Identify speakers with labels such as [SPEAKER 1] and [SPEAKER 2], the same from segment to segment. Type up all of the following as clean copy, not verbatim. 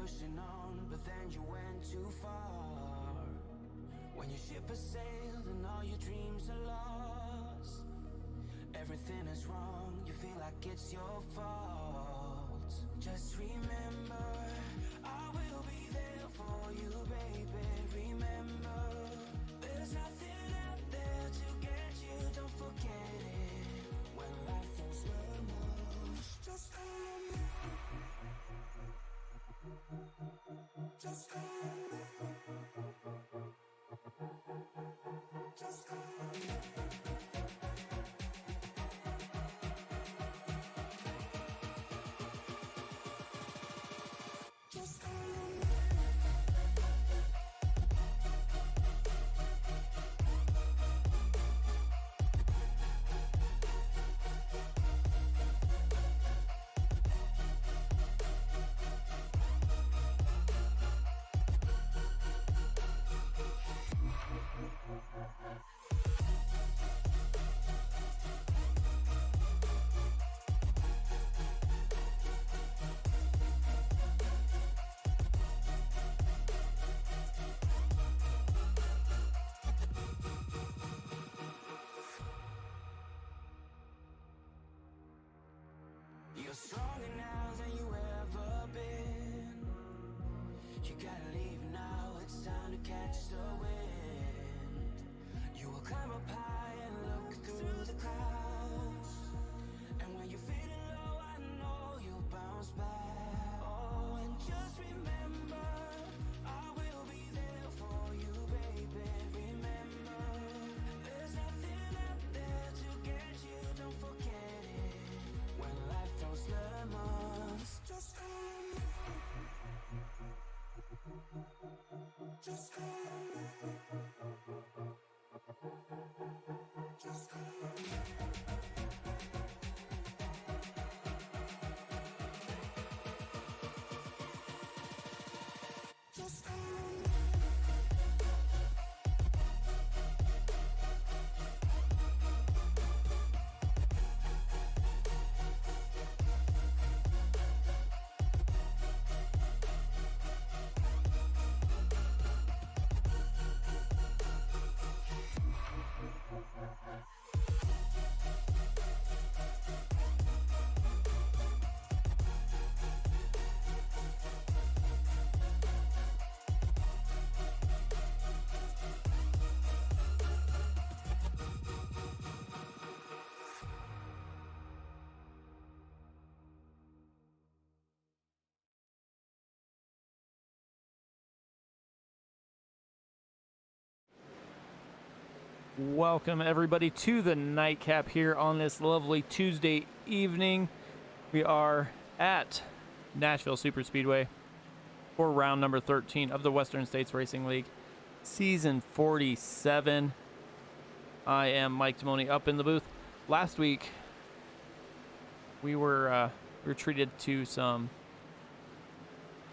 [SPEAKER 1] pushing on, but then you went too far. When your ship has sailed and all your dreams are lost, everything is wrong, you feel like it's your fault. Just remember, I will be there for you, baby. Remember, there's nothing out there to get you, don't forget it. When life throws lemons, just call on me. Just call on me. Just call on me. You're stronger now than you ever been. You gotta leave now, it's time to catch the wind. You will climb up high and look through the clouds, and when you're feeling low, I know you'll bounce back. Oh, and just remember, I will be there for you, baby. Remember, there's nothing out there to get you, don't forget it. When life throws lemons, just call on me. Just call on me. Just call on me. Just call on me.
[SPEAKER 2] Welcome everybody to the nightcap here on this lovely Tuesday evening. We are at Nashville Superspeedway for round number 13 of the Western States Racing League, season 47. I am Mike Timoni up in the booth. Last week we were treated to some,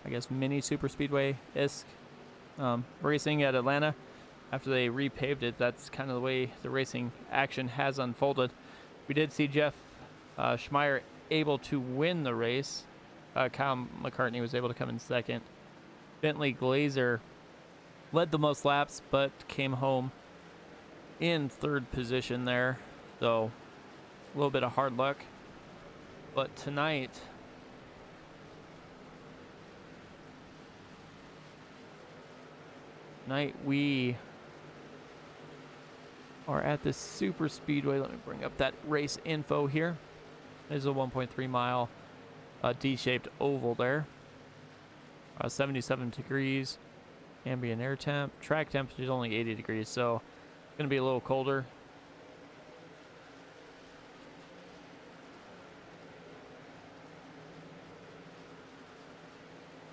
[SPEAKER 2] I guess, mini Superspeedway-esque racing at Atlanta. After they repaved it, that's kind of the way the racing action has unfolded. We did see Jeff Schmeier able to win the race. Kyle McCartney was able to come in second. Bentley Glazer led the most laps, but came home in third position there. So a little bit of hard luck. But tonight we are at this super speedway. Let me bring up that race info here. There's a 1.3 mile D-shaped oval there. 77 degrees ambient air temp. Track temperature is only 80 degrees, so it's going to be a little colder.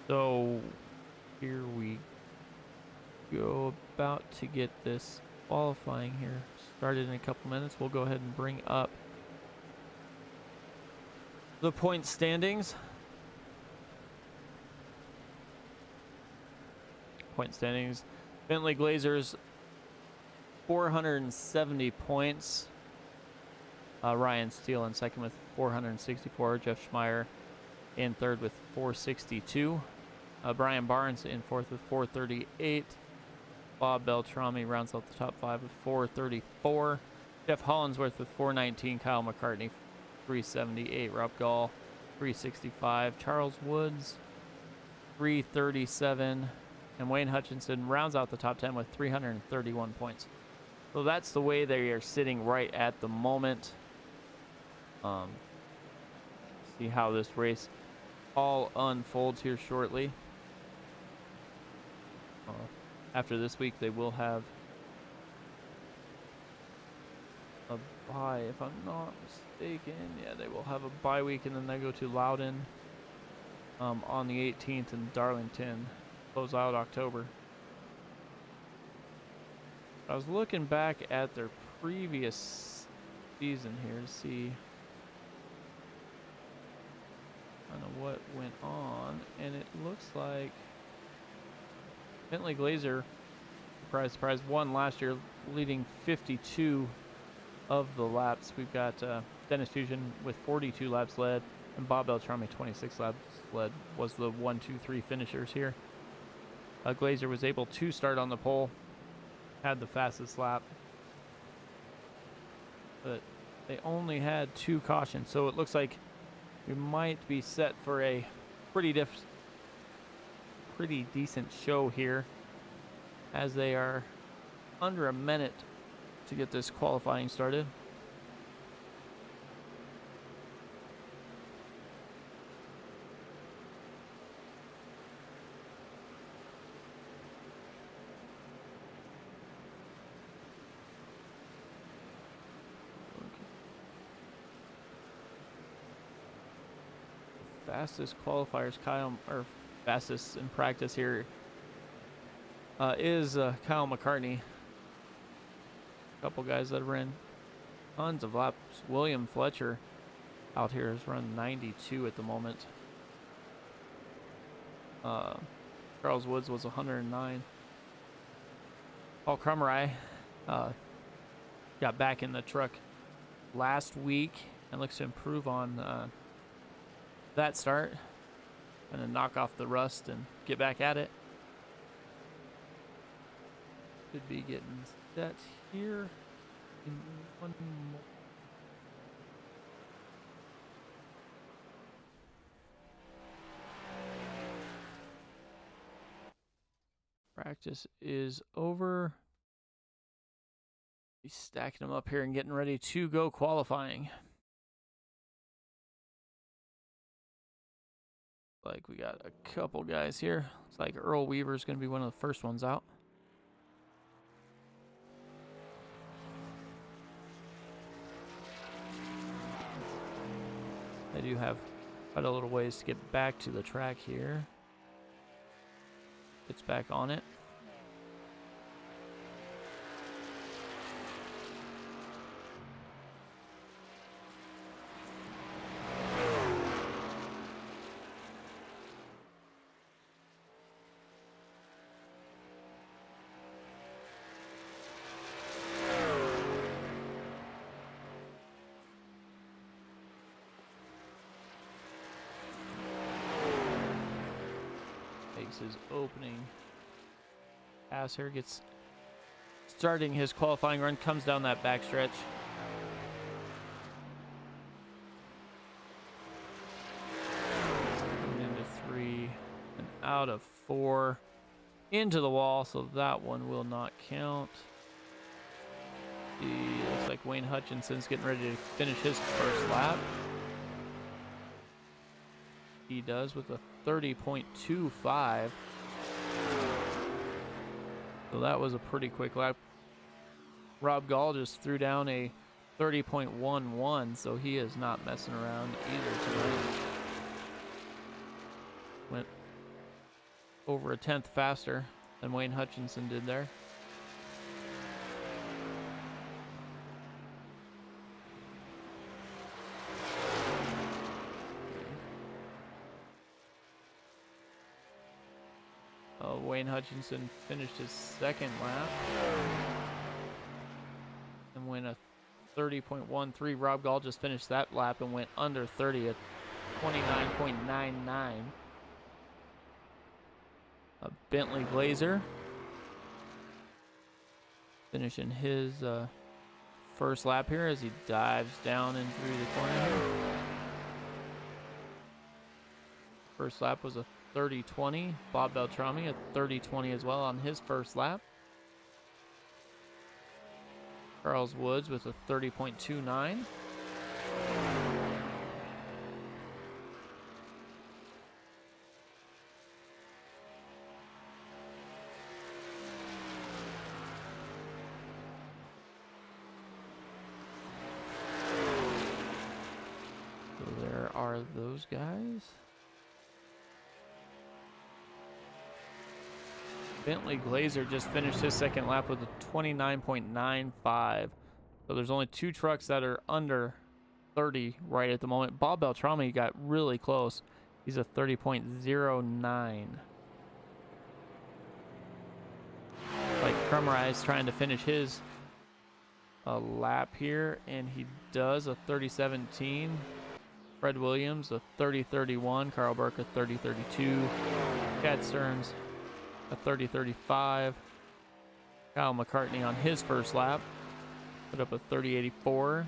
[SPEAKER 2] So here we go, about to get this qualifying here started in a couple minutes. We'll go ahead and bring up the point standings. Bentley Glazer's 470 points. Ryan Steele in second with 464. Jeff Schmeier in third with 462. Brian Barnes in fourth with 4:38. Bob Beltrami rounds out the top 5 with 4:34. Jeff Hollinsworth with 4:19. Kyle McCartney 3:78. Rob Gall 3:65. Charles Woods 3:37. And Wayne Hutchinson rounds out the top 10 with 331 points. So that's the way they are sitting right at the moment. See how this race all unfolds here shortly. After this week, they will have a bye, if I'm not mistaken. Yeah, they will have a bye week, and then they go to Loudon on the 18th and Darlington. Close out October. I was looking back at their previous season here to see kind of what went on, and it looks like Bentley Glazer, surprise, surprise, won last year, leading 52 of the laps. We've got Dennis Fusion with 42 laps led, and Bob Beltrami 26 laps led was the 1, 2, 3 finishers here. Glazer was able to start on the pole, had the fastest lap, but they only had 2 cautions, so it looks like we might be set for a pretty decent show here, as they are under a minute to get this qualifying started. Fastest qualifiers, fastest in practice here is Kyle McCartney. A couple guys that ran tons of laps. William Fletcher out here has run 92 at the moment. Charles Woods was 109. Paul Crummery got back in the truck last week and looks to improve on that start, and then knock off the rust and get back at it. Could be getting set here in one more. Practice is over. Be stacking them up here and getting ready to go qualifying. Like we got a couple guys here. Looks like Earl Weaver is going to be one of the first ones out. They do have quite a little ways to get back to the track here. Gets back on it. His opening pass here, gets starting his qualifying run, comes down that backstretch. Into 3 and out of 4 into the wall, so that one will not count. Looks like Wayne Hutchinson's getting ready to finish his first lap. He does with a 30.25. So that was a pretty quick lap. Rob Gall just threw down a 30.11, so he is not messing around either tonight. Went over a tenth faster than Wayne Hutchinson did there. Wayne Hutchinson finished his second lap and went a 30.13. Rob Gall just finished that lap and went under 30 at 29.99. Bentley Glazer finishing his first lap here as he dives down and through the corner here. First lap was a 30-20. Bob Beltrami a 30-20 as well on his first lap. Charles Woods with a 30.29. So there are those guys. Bentley Glazer just finished his second lap with a 29.95. So there's only 2 trucks that are under 30 right at the moment. Bob Beltrami got really close. He's a 30.09. Like Crumrise trying to finish his lap here, and he does a 30.17. Fred Williams a 30.31. Carl Burke a 30.32. Chad Stearns a 30.35. Kyle McCartney on his first lap put up a 30.84.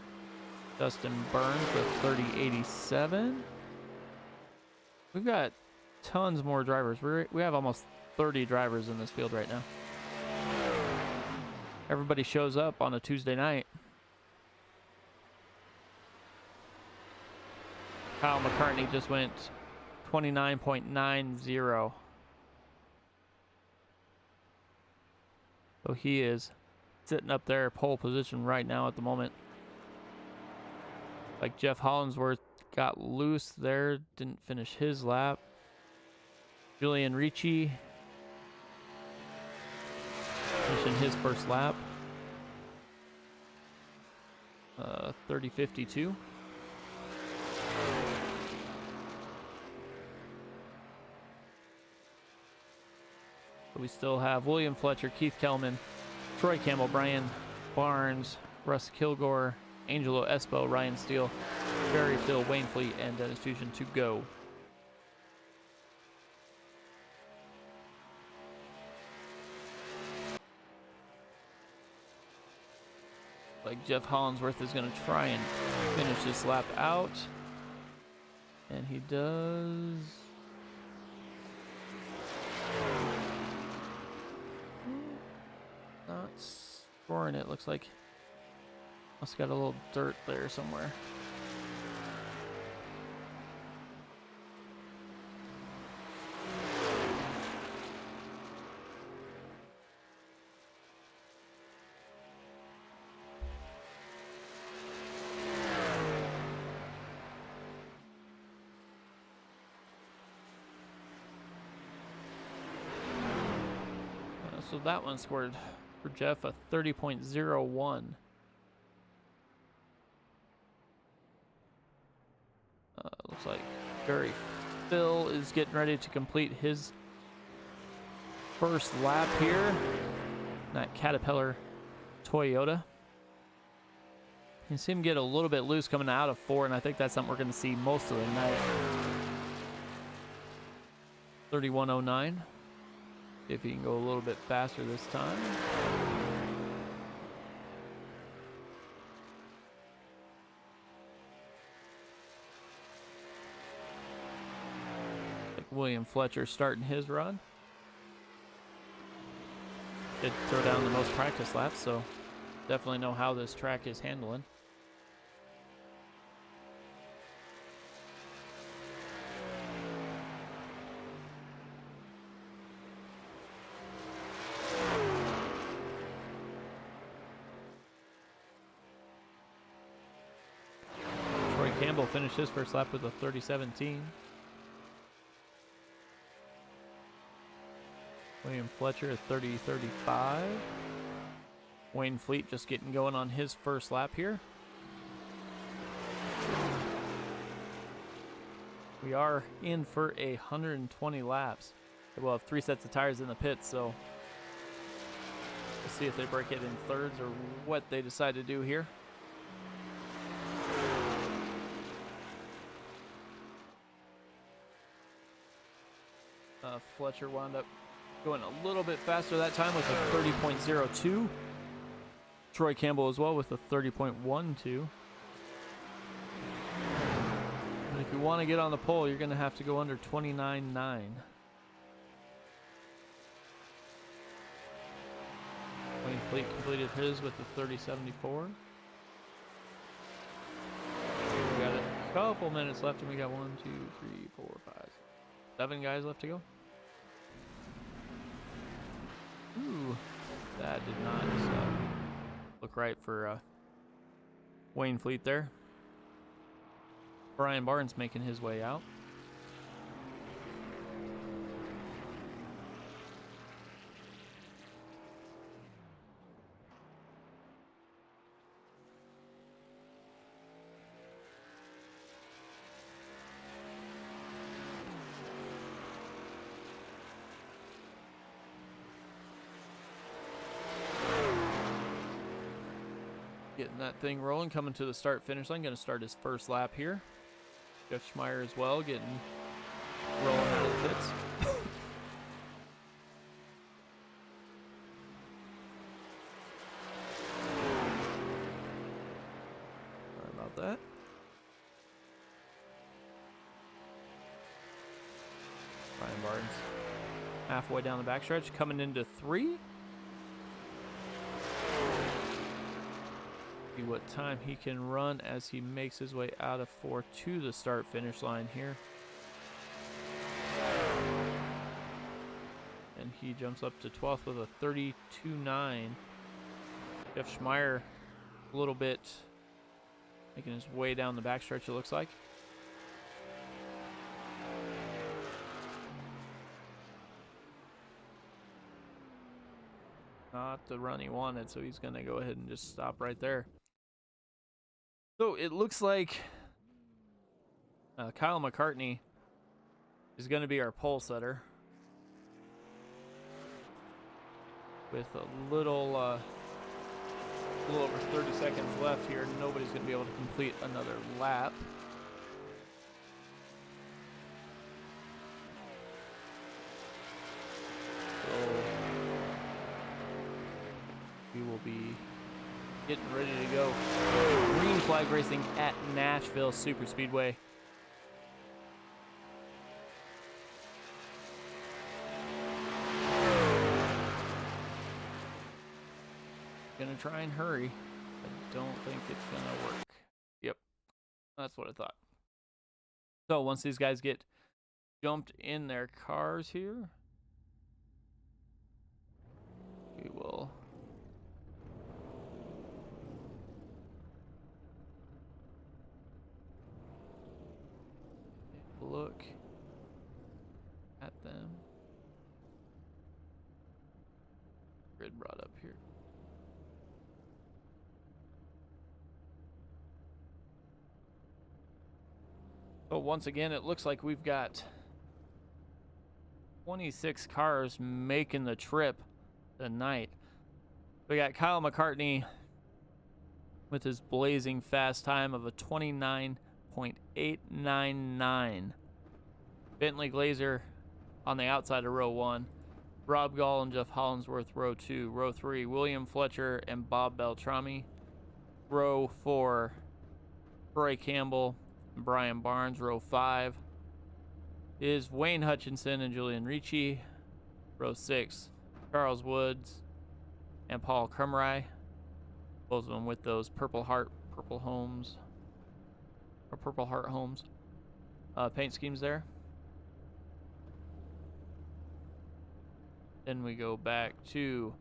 [SPEAKER 2] Dustin Burns a 30.87. We've got tons more drivers. We have almost 30 drivers in this field right now. Everybody shows up on a Tuesday night. Kyle McCartney just went 29.90. So he is sitting up there pole position right now at the moment. Like Jeff Hollingsworth got loose there, didn't finish his lap. Julian Ricci finishing his first lap. 30.52. We still have William Fletcher, Keith Kellman, Troy Campbell, Brian Barnes, Russ Kilgore, Angelo Espo, Ryan Steele, Barry Phil, Wayne Fleet, and Dennis Fusion to go. Like Jeff Hollingsworth is going to try and finish this lap out. And he does. Not scoring it. Looks like must got a little dirt there somewhere. So that one scored for Jeff a 30.01. Looks like Barry Phil is getting ready to complete his first lap here. That Caterpillar Toyota. You see him get a little bit loose coming out of 4, and I think that's something we're going to see most of the night. 31.09. If he can go a little bit faster this time. Like William Fletcher starting his run. Did throw down the most practice laps, so definitely know how this track is handling. Campbell finished his first lap with a 30.17. William Fletcher a 30.35. Wayne Fleet just getting going on his first lap here. We are in for 120 laps. We'll have 3 sets of tires in the pits, so we'll see if they break it in thirds or what they decide to do here. Fletcher wound up going a little bit faster that time with a 30.02. Troy Campbell as well with a 30.12. But if you want to get on the pole, you're going to have to go under 29.9. Wayne Fleet completed his with a 30.74. We got a couple minutes left, and we got 1, 2, 3, 4, 5, 7 guys left to go. Ooh, that did not look right for Wayne Fleet there. Brian Barnes making his way out. Getting that thing rolling, coming to the start finish line. Going to start his first lap here. Jeff Schmeier as well, getting rolling out of the pits. Sorry about that. Ryan Barnes halfway down the backstretch, coming into 3. See what time he can run as he makes his way out of 4 to the start finish line here. And he jumps up to 12th with a 32.9. Jeff Schmeier a little bit making his way down the backstretch, it looks like. Not the run he wanted, so he's going to go ahead and just stop right there. So it looks like Kyle McCartney is going to be our pole setter with a little over 30 seconds left here. Nobody's going to be able to complete another lap. So we will be getting ready to go. Green flag racing at Nashville Superspeedway. Gonna try and hurry. I don't think it's gonna work. Yep, that's what I thought. So once these guys get jumped in their cars here, we will look at them. Grid brought up here. So once again, it looks like we've got 26 cars making the trip tonight. We got Kyle McCartney with his blazing fast time of a 29.899. Bentley Glazer on the outside of row 1. Rob Gall and Jeff Hollinsworth, row 2. Row 3, William Fletcher and Bob Beltrami. Row 4, Troy Campbell and Brian Barnes. Row 5 is Wayne Hutchinson and Julian Ricci. Row 6, Charles Woods and Paul Krumrei. Both of them with those Purple Heart homes paint schemes there. Then we go back to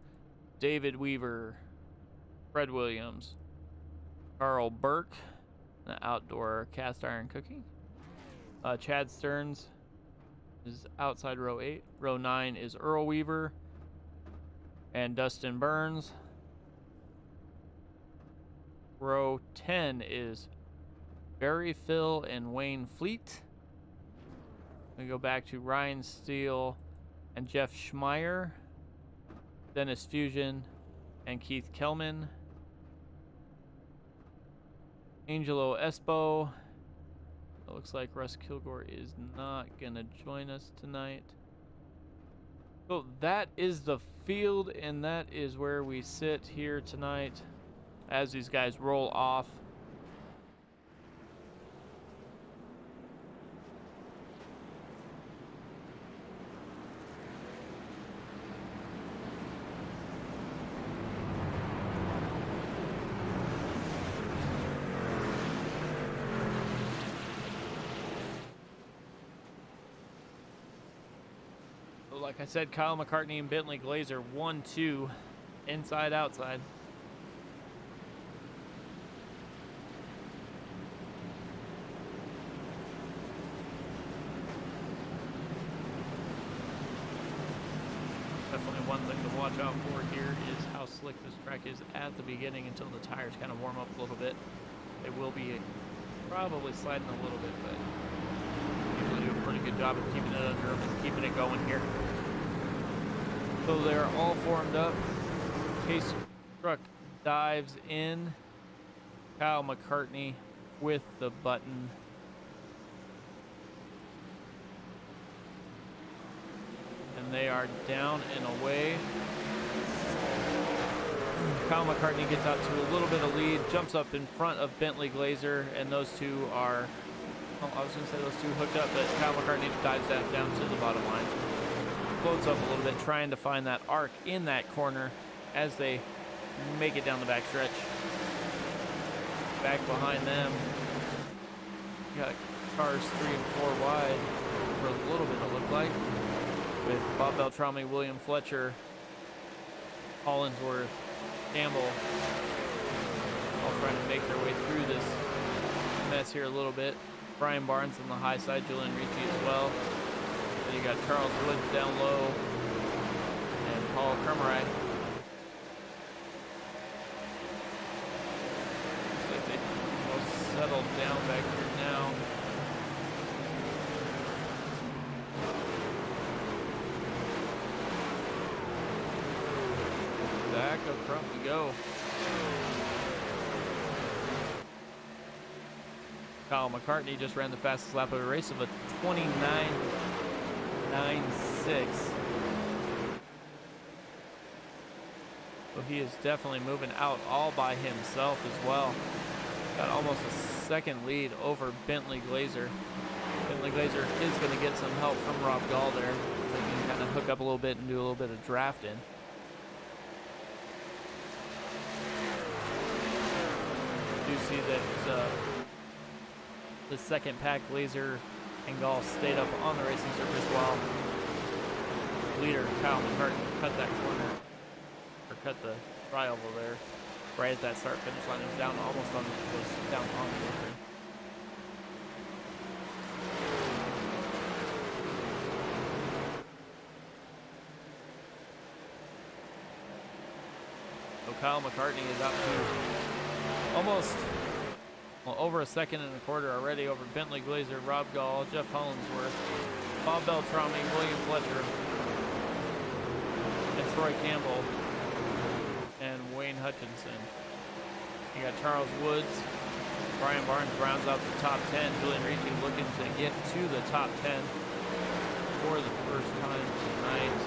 [SPEAKER 2] David Weaver, Fred Williams, Carl Burke, the outdoor cast iron cooking. Chad Stearns is outside row 8. Row 9 is Earl Weaver and Dustin Burns. Row 10 is Barry Phil and Wayne Fleet. We go back to Ryan Steele and Jeff Schmeier, Dennis Fusion and Keith Kelman, Angelo Espo. It looks like Russ Kilgore is not gonna join us tonight. So that is the field, and that is where we sit here tonight as these guys roll off. Like I said, Kyle McCartney and Bentley Glazer 1-2 inside outside. Definitely one thing to watch out for here is how slick this track is at the beginning until the tires kind of warm up a little bit. It will be probably sliding a little bit, but usually do a pretty good job of keeping it under them and keeping it going here. So they're all formed up. Pace truck dives in. Kyle McCartney with the button. And they are down and away. Kyle McCartney gets out to a little bit of lead, jumps up in front of Bentley Glazer, and those two are, well, I was going to say those two hooked up, but Kyle McCartney dives that down to the bottom line. Floats up a little bit, trying to find that arc in that corner as they make it down the back stretch. Back behind them, you got cars 3 and 4 wide for a little bit, it looked like, with Bob Beltrami, William Fletcher, Hollinsworth, Campbell, all trying to make their way through this mess here a little bit. Brian Barnes on the high side, Julian Ricci as well. Then you got Charles Woods down low and Paul Kermerai. Looks like they all settled down back here now. Back up front we go. Kyle McCartney just ran the fastest lap of the race of a 29.96. So he is definitely moving out all by himself as well. Got almost a second lead over Bentley Glazer. Bentley Glazer is going to get some help from Rob Gall there, so he can kind of hook up a little bit and do a little bit of drafting. Do see that the second pack, Glazer and Gall, stayed up on the racing surface while leader Kyle McCartney cut that corner, or cut the tri-oval there, right at that start finish line. It was down almost on, was down on the apron. So Kyle McCartney is out to almost, well, over a second and a quarter already over Bentley Glazer, Rob Gall, Jeff Hollinsworth, Bob Beltrami, William Fletcher, and Troy Campbell, and Wayne Hutchinson. You got Charles Woods, Brian Barnes rounds out the top 10. Julian Ricci looking to get to the top 10 for the first time tonight.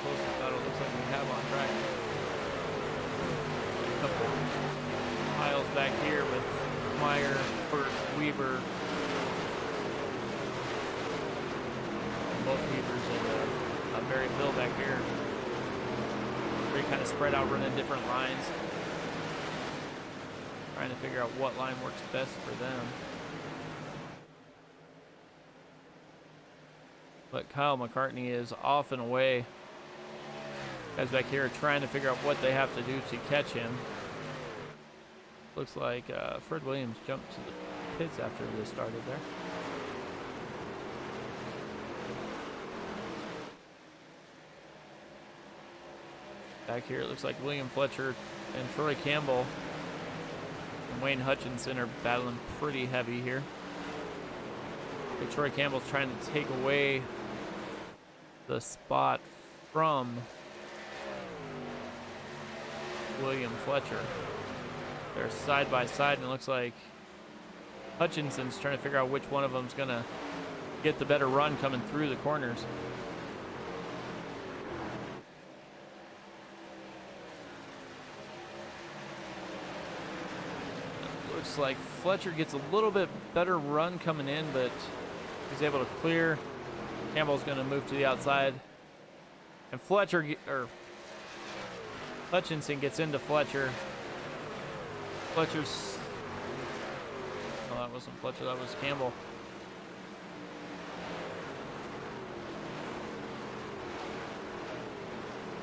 [SPEAKER 2] Closest battle looks like we have on track. A couple miles back here with Meyer, Burt, Weaver. Both Weavers and Barry Phil back here. They kind of spread out, running different lines. Trying to figure out what line works best for them. But Kyle McCartney is off and away. Guys back here are trying to figure out what they have to do to catch him. Looks like Fred Williams jumped to the pits after this started there. Back here it looks like William Fletcher and Troy Campbell and Wayne Hutchinson are battling pretty heavy here. But Troy Campbell's trying to take away the spot from William Fletcher. They're side by side, and it looks like Hutchinson's trying to figure out which one of them's gonna get the better run coming through the corners. Looks like Fletcher gets a little bit better run coming in, but he's able to clear. Campbell's going to move to the outside. And Hutchinson gets into Fletcher. Fletcher's... Oh, that wasn't Fletcher, that was Campbell.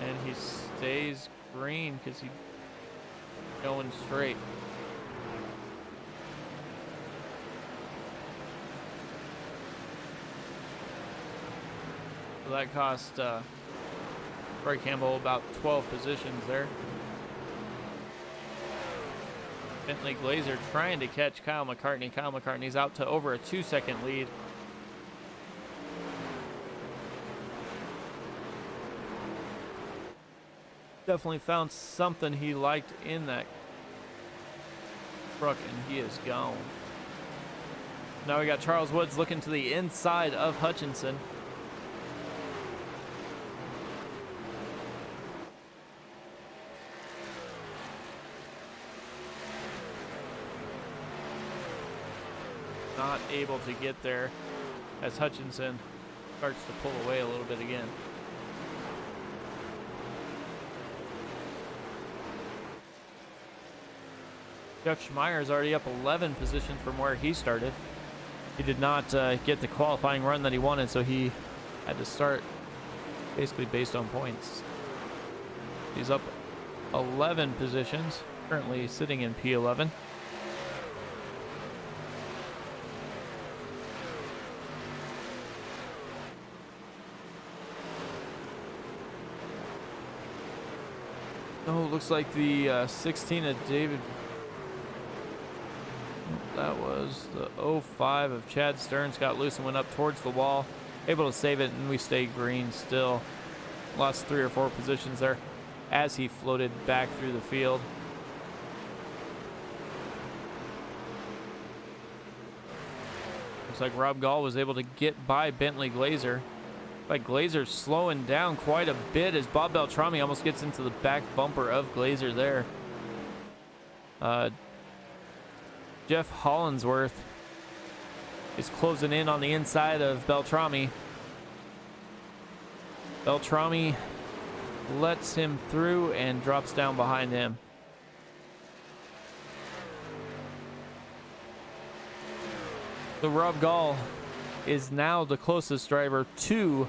[SPEAKER 2] And he stays green because he's going straight. So that cost Troy Campbell about 12 positions there. Bentley Glazer trying to catch Kyle McCartney. Kyle McCartney's out to over a 2-second lead. Definitely found something he liked in that truck, and he is gone. Now we got Charles Woods looking to the inside of Hutchinson. Not able to get there as Hutchinson starts to pull away a little bit again. Jeff Schmeier is already up 11 positions from where he started. He did not get the qualifying run that he wanted, so he had to start basically based on points. He's up 11 positions, currently sitting in P11. Oh, looks like the 16 of David. That was the 05 of Chad Stearns got loose and went up towards the wall. Able to save it, and we stay green still. Lost 3 or 4 positions there as he floated back through the field. Looks like Rob Gall was able to get by Bentley Glazer. Like Glazer's slowing down quite a bit as Bob Beltrami almost gets into the back bumper of Glazer there. Jeff Hollinsworth is closing in on the inside of Beltrami. Beltrami lets him through and drops down behind him. So Rob Gall is now the closest driver to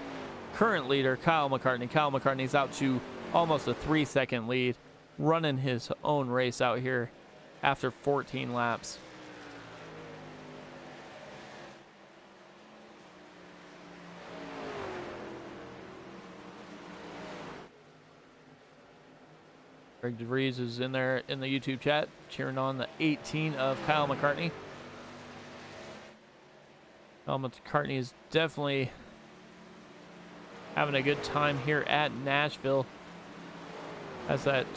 [SPEAKER 2] current leader Kyle McCartney. Kyle McCartney's out to almost a 3-second lead, running his own race out here after 14 laps. Greg DeVries is in there in the YouTube chat cheering on the 18 of Kyle McCartney. Kyle McCartney is definitely having a good time here at Nashville. Has that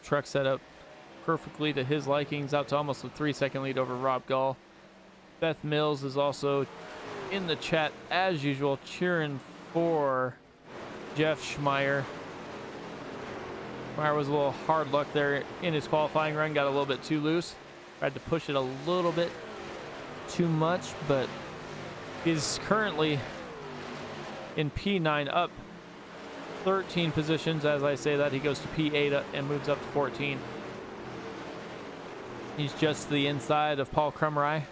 [SPEAKER 2] truck set up perfectly to his likings, out to almost a 3-second lead over Rob Gall. Beth Mills is also in the chat as usual, cheering for Jeff Schmeier. Schmeier was a little hard luck there in his qualifying run, got a little bit too loose. Tried to push it a little bit too much, but he's currently in P9, up 13 positions. As I say that, he goes to P8 and moves up to 14. He's just the inside of Paul Krumrei.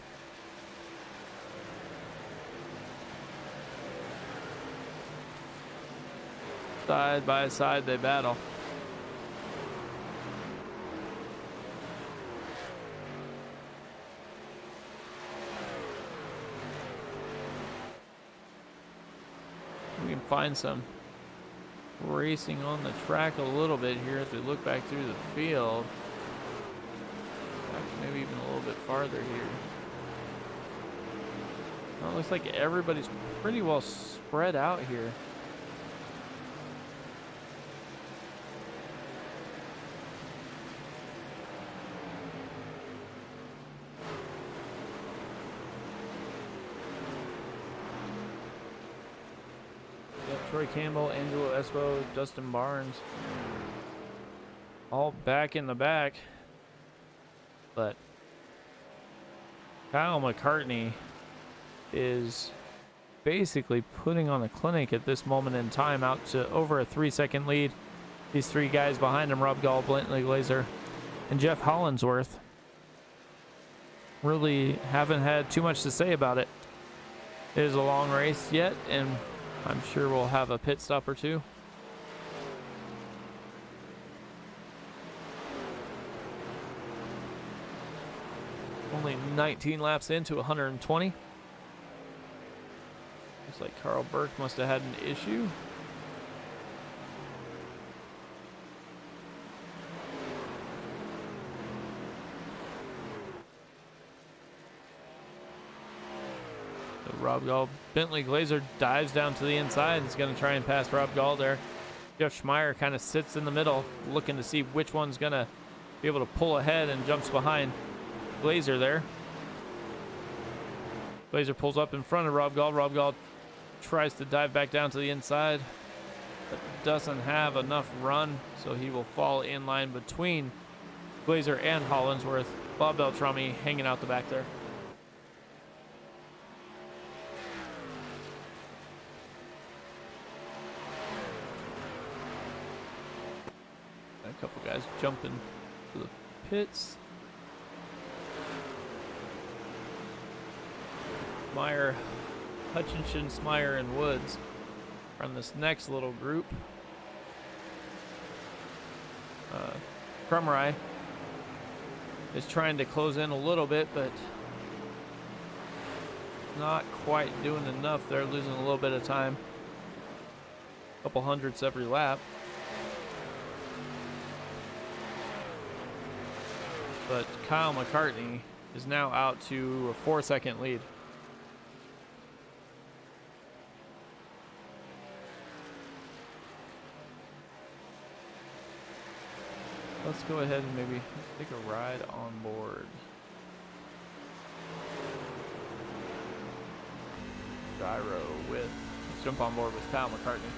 [SPEAKER 2] Side by side they battle. We can find some racing on the track a little bit here as we look back through the field. Maybe even a little bit farther here. Well, it looks like everybody's pretty well spread out here. Troy Campbell, Angelo Espo, Dustin Barnes, all back in the back. But Kyle McCartney is basically putting on a clinic at this moment in time, out to over a 3-second lead. These three guys behind him, Rob Gall, Bentley Glazer, and Jeff Hollinsworth, really haven't had too much to say about it. It is a long race yet, and I'm sure we'll have a pit stop or two. Only 19 laps into 120. Looks like Carl Burke must have had an issue. So Rob Gall, Bentley Glazer dives down to the inside. He's going to try and pass Rob Gall there. Jeff Schmeier kind of sits in the middle, looking to see which one's going to be able to pull ahead, and jumps behind Glazer there. Glazer pulls up in front of Rob Gall. Rob Gall tries to dive back down to the inside, but doesn't have enough run, so he will fall in line between Glazer and Hollinsworth. Bob Beltrami hanging out the back there. A couple guys jumping to the pits. Meyer, Hutchinson, Smyer, and Woods from this next little group. Crumry is trying to close in a little bit, but not quite doing enough. They're losing a little bit of time. A couple hundredths every lap. But Kyle McCartney is now out to a 4-second lead. Let's go ahead and maybe take a ride on board. Gyro with, let's jump on board with Kyle McCartney.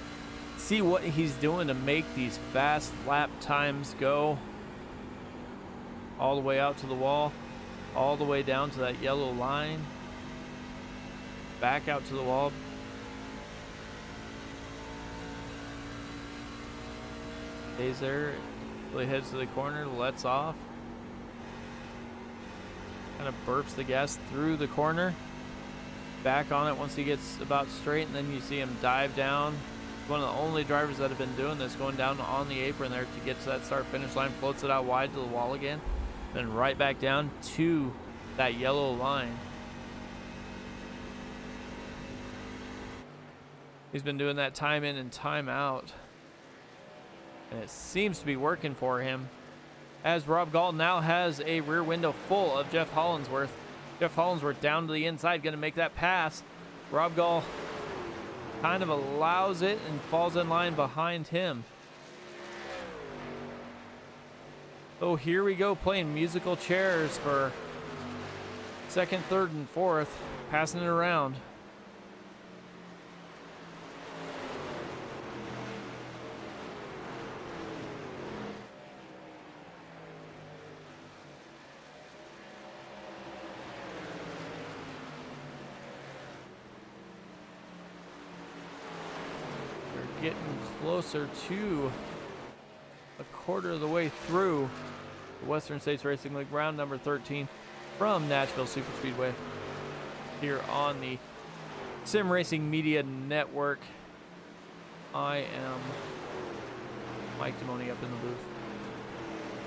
[SPEAKER 2] See what he's doing to make these fast lap times go. All the way out to the wall, all the way down to that yellow line, back out to the wall. Stays there. He heads to the corner, lets off, kind of burps the gas through the corner, back on it once he gets about straight, and then you see him dive down. One of the only drivers that have been doing this, going down on the apron there to get to that start finish line, floats it out wide to the wall again, then right back down to that yellow line. He's been doing that time in and time out, and it seems to be working for him, as Rob Gall now has a rear window full of Jeff Hollinsworth. Jeff Hollinsworth down to the inside, going to make that pass. Rob Gall kind of allows it and falls in line behind him. So here we go, playing musical chairs for second, third, and fourth, passing it around. Getting closer to a quarter of the way through the Western States Racing League round number 13 from Nashville Superspeedway here on the Sim Racing Media Network. I am Mike Demoni up in the booth.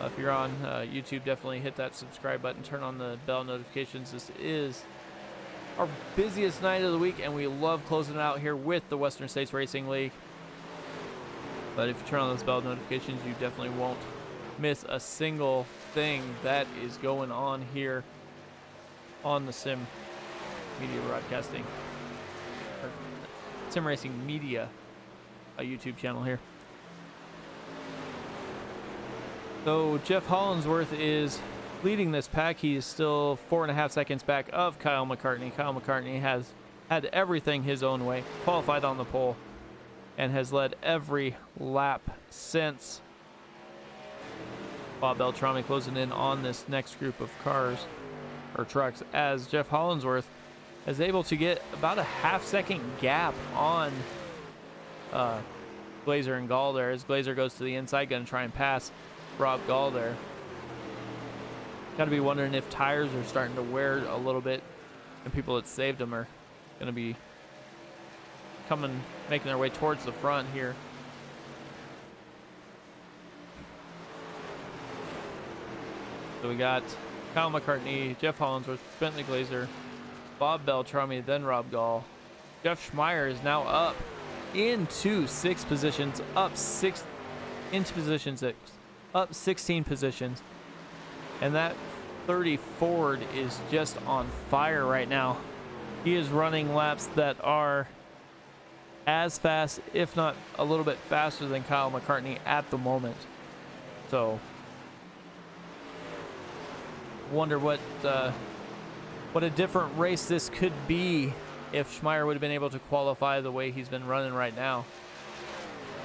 [SPEAKER 2] If you're on YouTube, definitely hit that subscribe button, turn on the bell notifications. This is our busiest night of the week, and we love closing it out here with the Western States Racing League. But if you turn on those bell notifications, you definitely won't miss a single thing that is going on here on the Sim Media Broadcasting, or Sim Racing Media, a YouTube channel here. So Jeff Hollinsworth is leading this pack. He is still 4.5 seconds back of Kyle McCartney. Kyle McCartney has had everything his own way, qualified on the pole. and has led every lap since. Bob Beltrami closing in on this next group of cars or trucks as Jeff Hollinsworth is able to get about a half-second gap on Glazer and Gall there as Glazer goes to the inside, going to try and pass Rob Gall there. Got to be wondering if tires are starting to wear a little bit, and people that saved them are going to be making their way towards the front here. So we got Kyle McCartney, Jeff Hollinsworth, Bentley Glazer, Bob Beltrami, then Rob Gall. Jeff Schmeier is now up into 6 positions, up 16 positions. And that 30 Ford is just on fire right now. He is running laps that are as fast, if not a little bit faster than Kyle McCartney at the moment. So wonder what a different race this could be if Schmeier would have been able to qualify the way he's been running right now.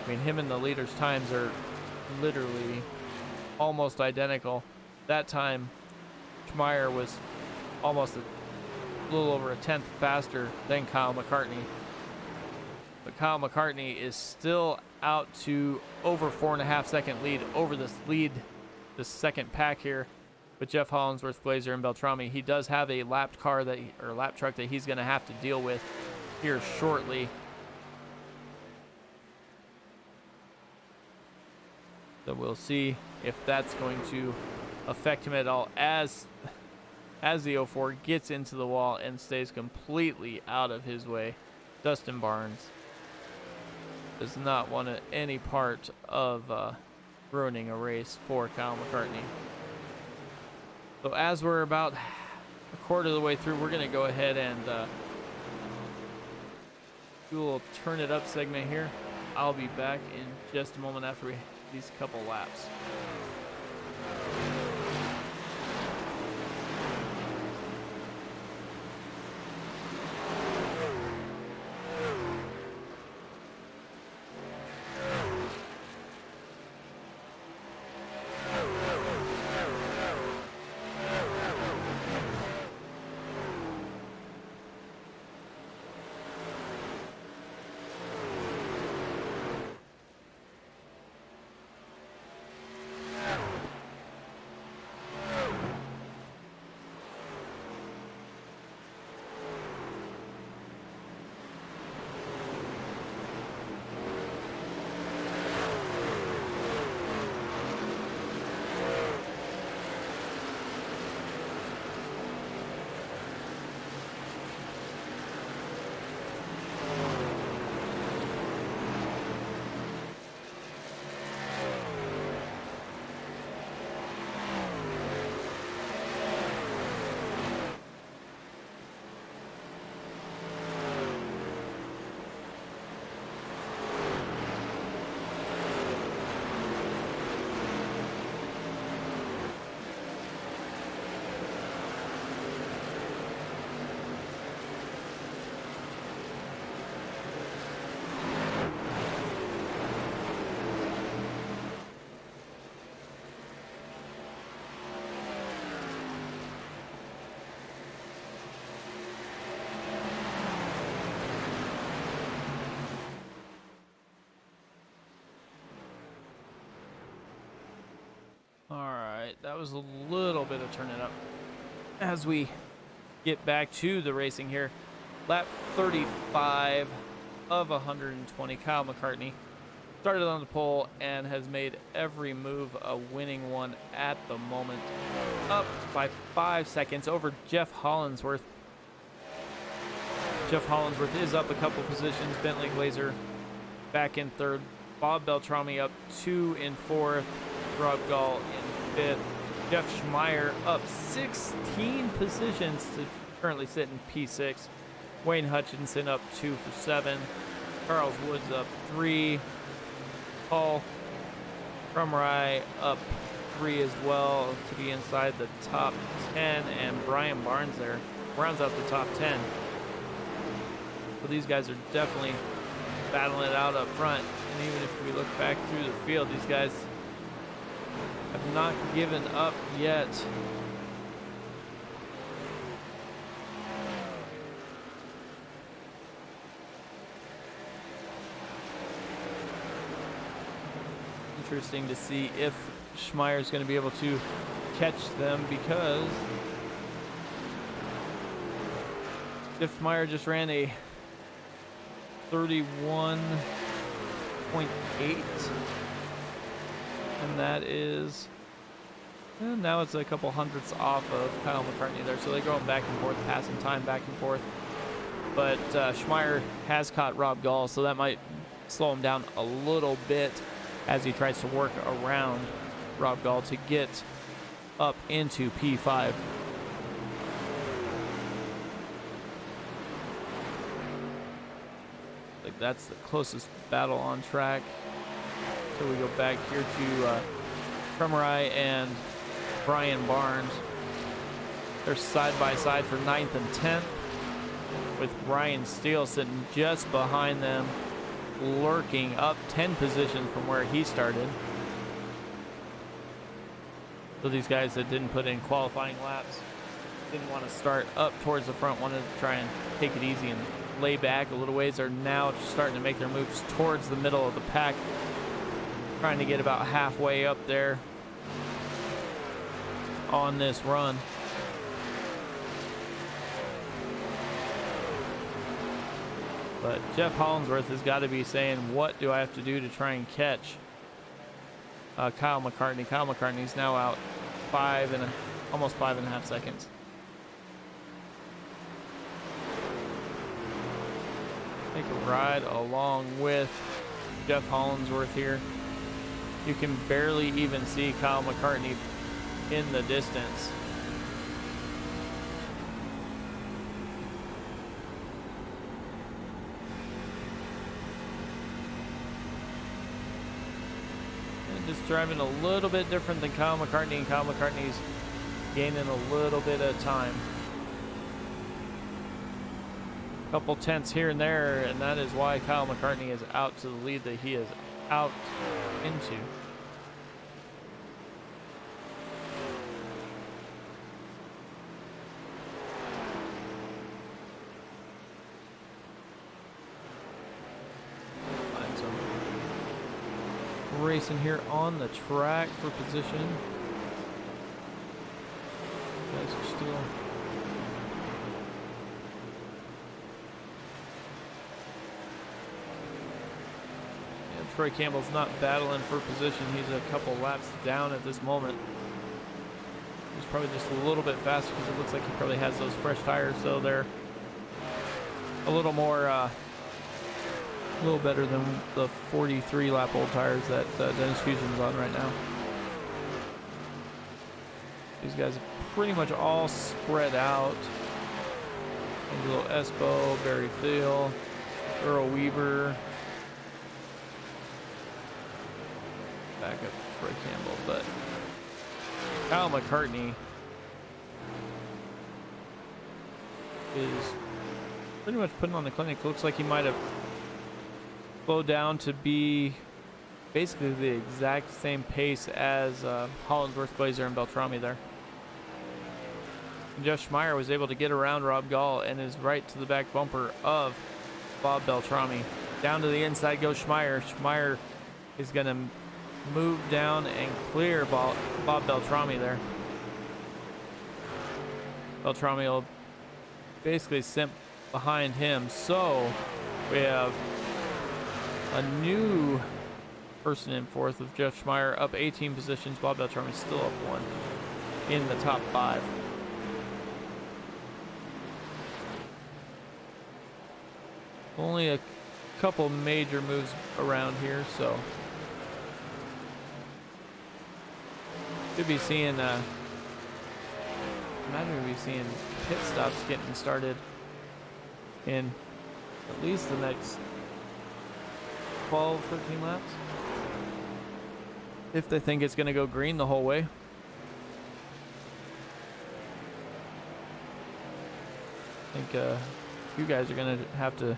[SPEAKER 2] I mean, him and the leader's times are literally almost identical. That time, Schmeier was almost a little over a tenth faster than Kyle McCartney. But Kyle McCartney is still out to over 4.5 second lead over this second pack here. With Jeff Hollinsworth, Glazer, and Beltrami, he does have a lapped car lap truck that he's going to have to deal with here shortly. So we'll see if that's going to affect him at all as the 04 gets into the wall and stays completely out of his way. Dustin Barnes does not want any part of ruining a race for Kyle McCartney. So as we're about a quarter of the way through, we're going to go ahead and do a little turn it up segment here. I'll be back in just a moment after these couple laps. That was a little bit of turning up. As we get back to the racing here, lap 35 of 120, Kyle McCartney started on the pole and has made every move a winning one at the moment. Up by 5 seconds over Jeff Hollinsworth. Jeff Hollinsworth is up a couple positions. Bentley Glazer back in third. Bob Beltrami up 2 in fourth. Rob Gall in fifth. Jeff Schmeier up 16 positions to currently sit in P6. Wayne Hutchinson up 2 for 7. Charles Woods up 3. Paul Crumry up 3 as well to be inside the top 10. And Brian Barnes there rounds out the top 10. So these guys are definitely battling it out up front. And even if we look back through the field, these guys have not given up yet. Interesting to see if Schmeier's going to be able to catch them, because if Schmeier just ran a 31.8, and that is, and now it's a couple hundredths off of Kyle McCartney there, so they're going back and forth, passing time back and forth. But Schmeier has caught Rob Gall, so that might slow him down a little bit as he tries to work around Rob Gall to get up into P5. Like, that's the closest battle on track. So we go back here to Tremorai and Brian Barnes. They're side by side for 9th and 10th, with Ryan Steele sitting just behind them, lurking up 10 positions from where he started. So these guys that didn't put in qualifying laps, didn't want to start up towards the front, wanted to try and take it easy and lay back a little ways, are now starting to make their moves towards the middle of the pack, trying to get about halfway up there on this run. But Jeff Hollingsworth has got to be saying, what do I have to do to try and catch Kyle McCartney? Kyle McCartney's now out almost 5.5 seconds. Take a ride along with Jeff Hollingsworth here. You can barely even see Kyle McCartney in the distance. Just driving a little bit different than Kyle McCartney, and Kyle McCartney's gaining a little bit of time. Couple tenths here and there, and that is why Kyle McCartney is out to the lead that he is out into. Racing here on the track for position. Guys are still Troy Campbell's not battling for position. He's a couple laps down at this moment. He's probably just a little bit faster because it looks like he probably has those fresh tires, so they're a little more a little better than the 43 lap old tires that Dennis Fusion's on right now. These guys are pretty much all spread out. Angelo Espo, Barry Thiel, Earl Weaver. Back up to Troy Campbell, but Kyle McCartney is pretty much putting on the clinic. Looks like he might have slowed down to be basically the exact same pace as Hollingsworth, Glazer, and Beltrami there. And Jeff Schmeier was able to get around Rob Gall and is right to the back bumper of Bob Beltrami. Down to the inside goes Schmeier. Schmeier is going to move down and clear Bob Beltrami there. Beltrami will basically sit behind him. So we have a new person in fourth with Jeff Schmeier up 18 positions. Bob Beltrami still up one in the top 5. Only a couple major moves around here, so should be seeing imagine we'll be seeing pit stops getting started in at least the next 12, 13 laps, if they think it's going to go green the whole way. I think you guys are going to have to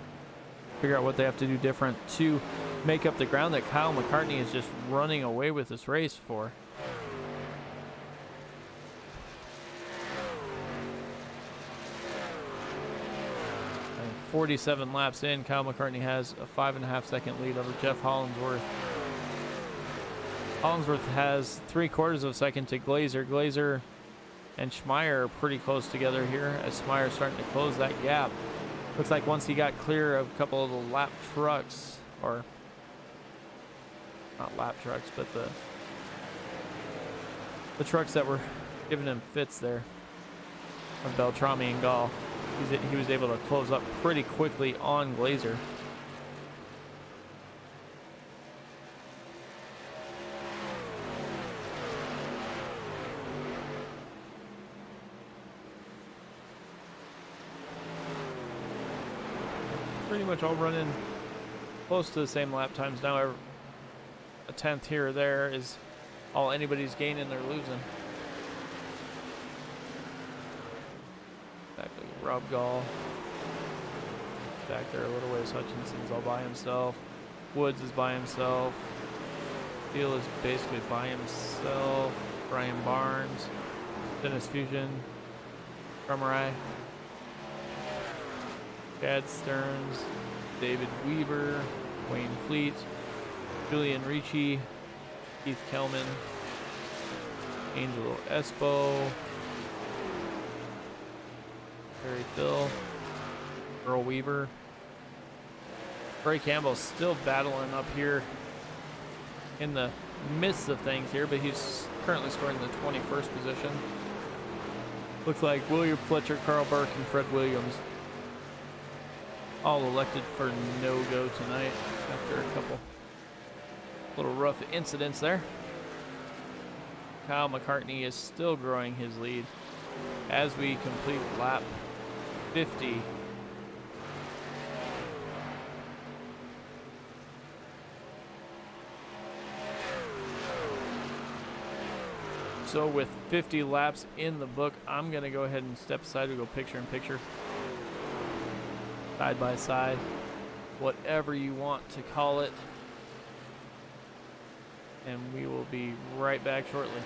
[SPEAKER 2] figure out what they have to do different to make up the ground that Kyle McCartney is just running away with this race for. And 47 laps in, Kyle McCartney has a 5.5 second lead over Jeff Hollingsworth. Hollingsworth has 3/4 of a second to Glazer. Glazer and Schmeier are pretty close together here as Schmeier starting to close that gap. Looks like once he got clear of a couple of the lap trucks, or not lap trucks, but the trucks that were giving him fits there of Beltrami and Gall, he was able to close up pretty quickly on Glazer. Pretty much all running close to the same lap times now. A tenth here or there is all anybody's gaining or losing. Back to Rob Gall. Back there a little ways. Hutchinson's all by himself. Woods is by himself. Steele is basically by himself. Brian Barnes. Dennis Fusion. Drummerai. Chad Stearns, David Weaver, Wayne Fleet, Julian Ricci, Keith Kelman, Angelo Espo, Terry Phil, Earl Weaver. Ray Campbell still battling up here in the midst of things here, but he's currently scoring the 21st position. Looks like William Fletcher, Carl Burke, and Fred Williams all elected for no-go tonight after a couple little rough incidents there. Kyle McCartney is still growing his lead as we complete lap 50. So with 50 laps in the book, I'm going to go ahead and step aside. We go picture in picture. Side by side, whatever you want to call it, and we will be right back shortly.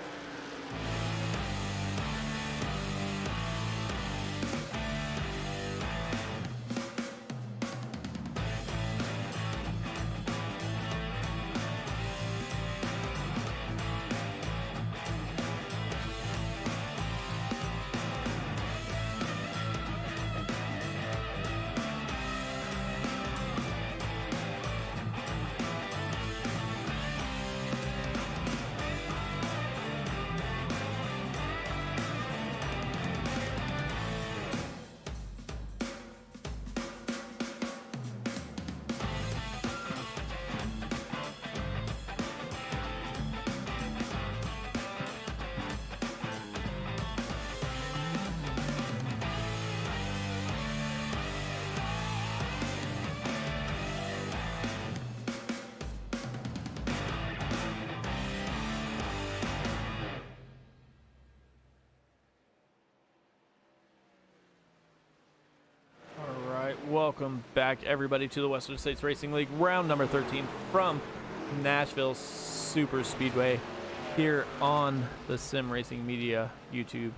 [SPEAKER 2] Welcome back, everybody, to the Western States Racing League, round number 13 from Nashville Superspeedway here on the Sim Racing Media YouTube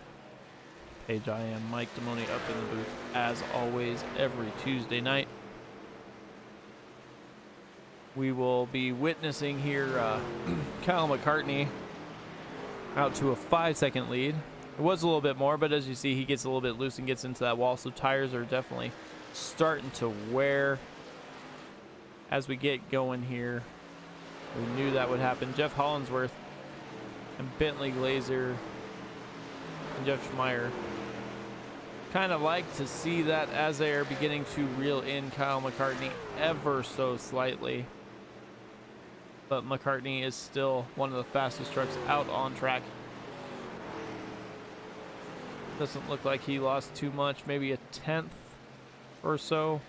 [SPEAKER 2] page. I am Mike Damone up in the booth, as always, every Tuesday night. We will be witnessing here Kyle McCartney out to a 5-second lead. It was a little bit more, but as you see, he gets a little bit loose and gets into that wall, so tires are definitely starting to wear as we get going here. We knew that would happen. Jeff Hollingsworth and Bentley Glazer and Jeff Schmeier kind of like to see that as they are beginning to reel in Kyle McCartney ever so slightly. But McCartney is still one of the fastest trucks out on track. Doesn't look like he lost too much, maybe a tenth or so.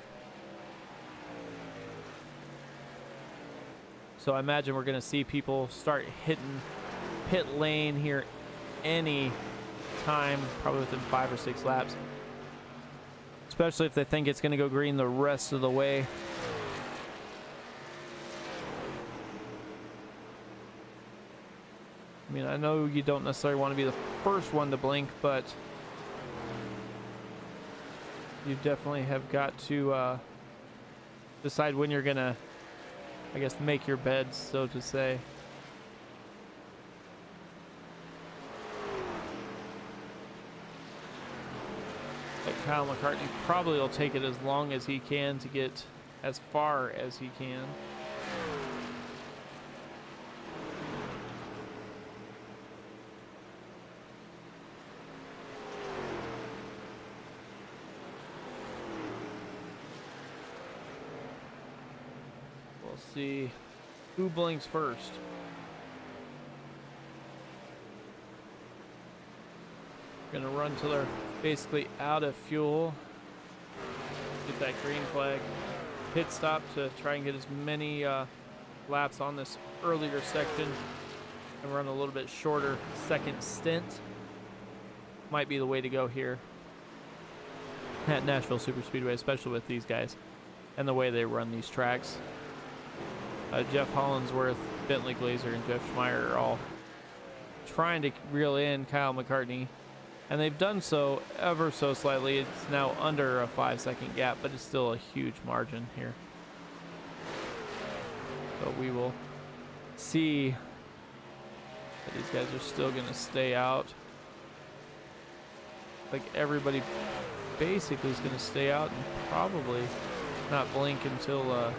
[SPEAKER 2] So I imagine we're going to see people start hitting pit lane here any time, probably within 5 or 6 laps, especially if they think it's going to go green the rest of the way. I mean, I know you don't necessarily want to be the first one to blink, but you definitely have got to decide when you're gonna, I guess, make your beds, so to say. Like Kyle McCartney probably will take it as long as he can to get as far as he can. We'll see who blinks first. Gonna run till they're basically out of fuel. Get that green flag. Pit stop to try and get as many laps on this earlier section and run a little bit shorter second stint. Might be the way to go here at Nashville Superspeedway, especially with these guys and the way they run these tracks. Jeff Hollinsworth, Bentley Glazer, and Jeff Schmeier are all trying to reel in Kyle McCartney, and they've done so ever so slightly. It's now under a 5-second gap, but it's still a huge margin here. So we will see that these guys are still going to stay out. Like everybody basically is going to stay out and probably not blink until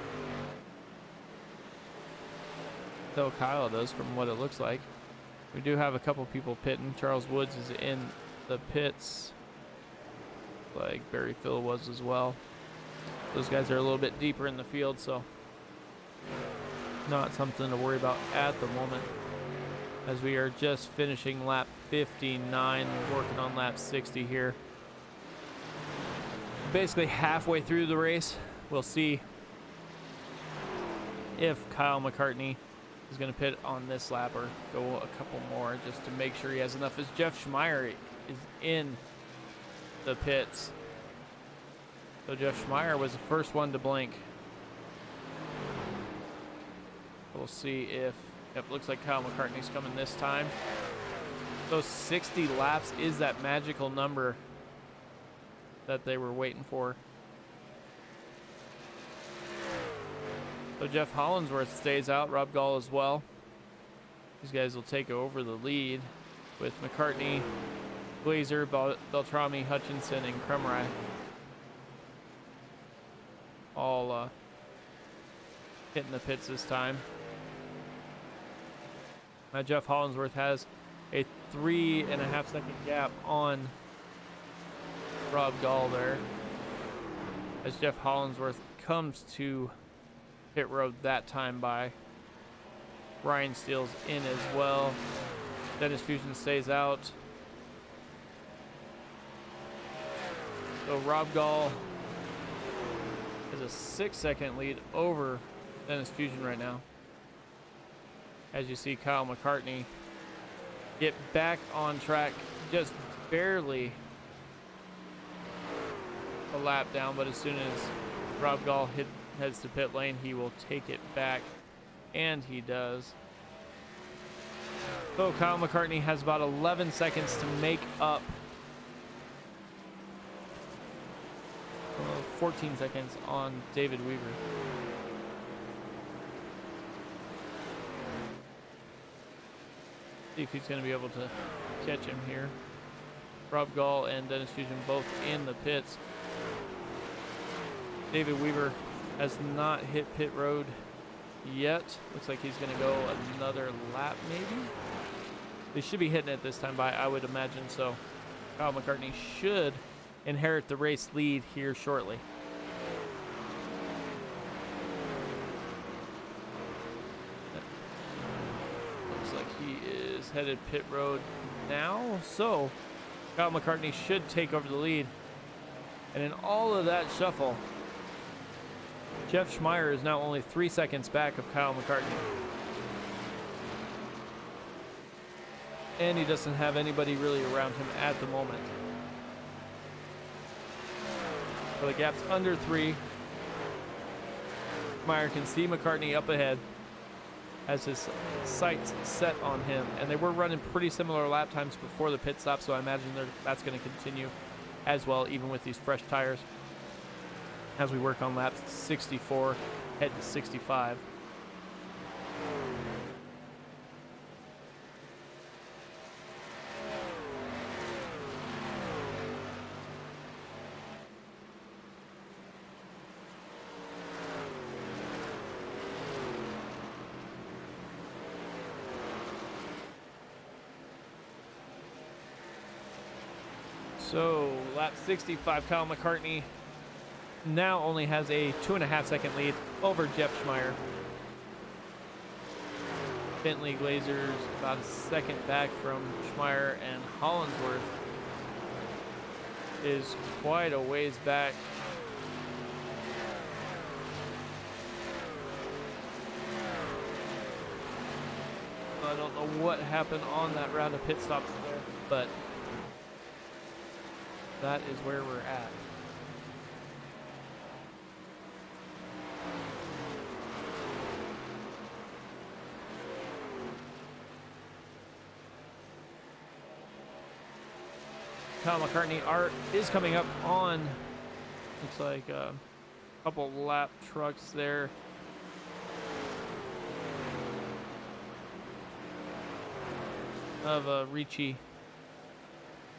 [SPEAKER 2] Kyle does, from what it looks like. We do have a couple people pitting. Charles Woods is in the pits, like Barry Phil was as well. Those guys are a little bit deeper in the field, so not something to worry about at the moment, as we are just finishing lap 59, working on lap 60 here. Basically halfway through the race. We'll see if Kyle McCartney is going to pit on this lap or go a couple more just to make sure he has enough, as Jeff Schmeier is in the pits. So Jeff Schmeier was the first one to blink. We'll see if, yep, looks like Kyle McCartney's coming this time. Those 60 laps is that magical number that they were waiting for. So Jeff Hollinsworth stays out, Rob Gall as well. These guys will take over the lead with McCartney, Glazer, Beltrami, Hutchinson, and Krumrei all hitting the pits this time. Jeff Hollinsworth has a 3.5-second gap on Rob Gall there, as Jeff Hollinsworth comes to pit road that time by. Ryan Steele's in as well. Dennis Fusion stays out. So Rob Gall has a 6-second lead over Dennis Fusion right now. As you see Kyle McCartney get back on track, just barely a lap down, but as soon as Rob Gall heads to pit lane, he will take it back, and he does. So Kyle McCartney has about 11 seconds to make up 14 seconds on David Weaver. See if he's going to be able to catch him here. Rob Gall and Dennis Fusion both in the pits. David Weaver has not hit pit road yet. Looks like he's going to go another lap maybe. They should be hitting it this time by, I would imagine so. Kyle McCartney should inherit the race lead here shortly. Looks like he is headed pit road now, so Kyle McCartney should take over the lead. And in all of that shuffle, Jeff Schmeier is now only 3 seconds back of Kyle McCartney. And he doesn't have anybody really around him at the moment. So the gap's under 3. Schmeier can see McCartney up ahead. has his sights set on him, and they were running pretty similar lap times before the pit stop, so I imagine that's going to continue as well, even with these fresh tires, as we work on laps 64, head to 65. So, lap 65, Kyle McCartney now only has a 2.5-second lead over Jeff Schmeier. Bentley Glazer's about a second back from Schmeier, and Hollinsworth is quite a ways back. I don't know what happened on that round of pit stops there, but that is where we're at. Kyle McCartney is coming up on, looks like a couple lap trucks there. Of Ricci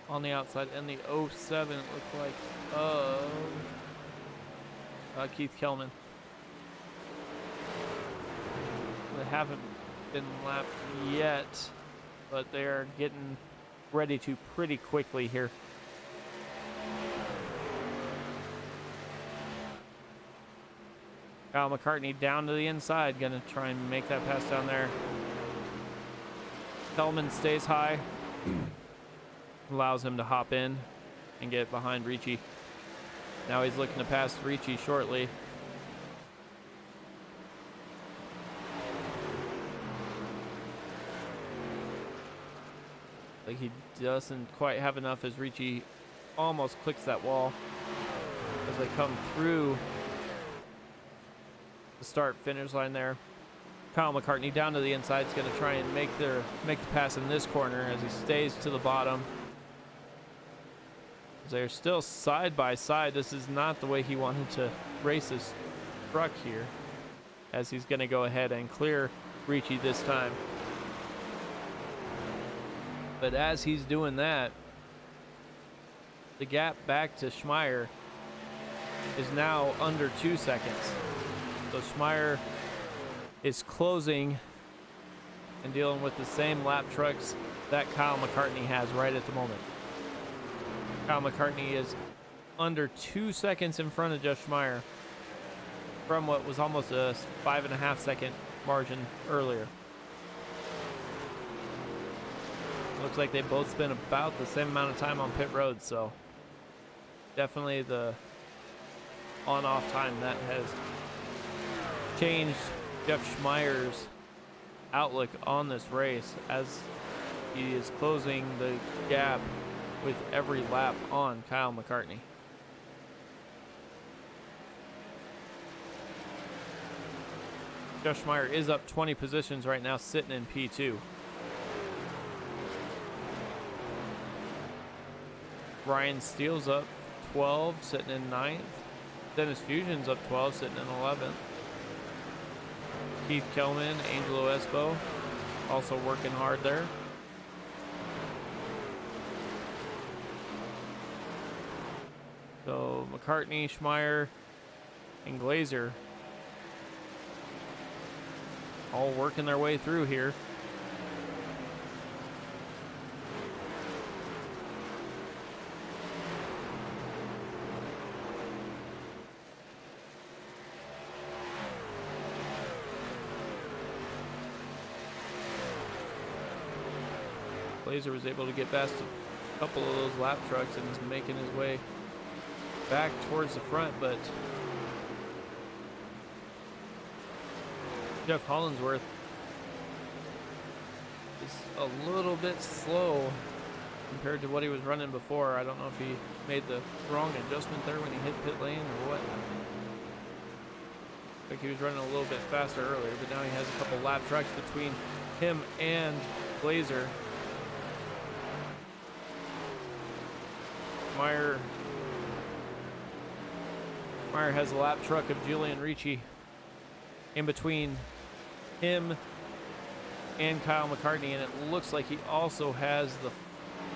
[SPEAKER 2] on the outside, and the 07 it looked like of Keith Kellman. They haven't been lapped yet, but they are getting ready to pretty quickly here. Kyle McCartney down to the inside, gonna try and make that pass down there. Kellman stays high, allows him to hop in and get behind Ricci. Now he's looking to pass Ricci shortly. Like he doesn't quite have enough as Ricci almost clicks that wall as they come through the start-finish line there. Kyle McCartney down to the inside is going to try and make the pass in this corner as he stays to the bottom. They're still side by side. This is not the way he wanted to race this truck here, as he's going to go ahead and clear Ricci this time. But as he's doing that, the gap back to Schmeier is now under 2 seconds. So Schmeier is closing and dealing with the same lap trucks that Kyle McCartney has right at the moment. Kyle McCartney is under 2 seconds in front of Jeff Schmeier from what was almost a 5.5-second margin earlier. Looks like they both spent about the same amount of time on pit road, so definitely the on-off time that has changed Jeff Schmeier's outlook on this race as he is closing the gap with every lap on Kyle McCartney. Jeff Schmeier is up 20 positions right now, sitting in P2. Ryan Steele's up 12, sitting in 9th. Dennis Fusion's up 12, sitting in 11th. Keith Kellman, Angelo Espo, also working hard there. So McCartney, Schmeier, and Glazer all working their way through here. Glazer was able to get past a couple of those lap trucks and is making his way back towards the front, but Jeff Hollinsworth is a little bit slow compared to what he was running before. I don't know if he made the wrong adjustment there when he hit pit lane or what. Like he was running a little bit faster earlier, but now he has a couple lap trucks between him and Glazer. Meyer has a lap truck of Julian Ricci in between him and Kyle McCartney, and it looks like he also has the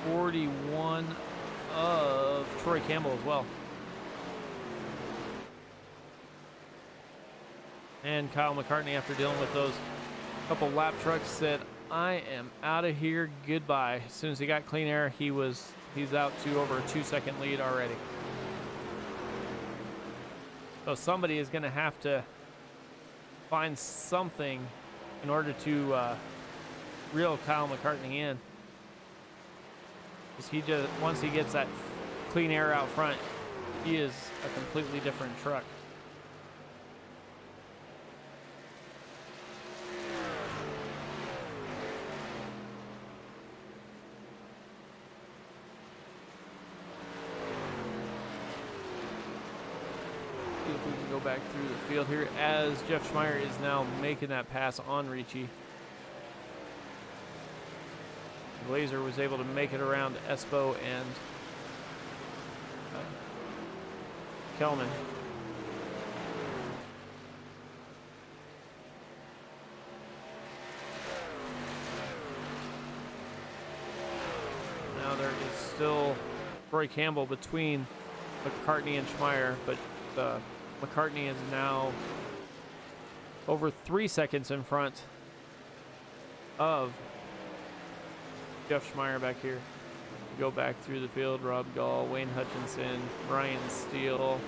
[SPEAKER 2] 41 of Troy Campbell as well. And Kyle McCartney, after dealing with those couple lap trucks, said, "I am out of here, goodbye." As soon as he got clean air, he's out to over a 2-second lead already. So somebody is going to have to find something in order to reel Kyle McCartney in. Because once he gets that clean air out front, he is a completely different truck. See if we can go back through the field here as Jeff Schmeier is now making that pass on Ricci. Glazer was able to make it around Espo and Kelman. Now there is still Troy Campbell between McCartney and Schmeier, but McCartney is now over 3 seconds in front of Jeff Schmeier back here. Go back through the field. Rob Gall, Wayne Hutchinson, Ryan Steele.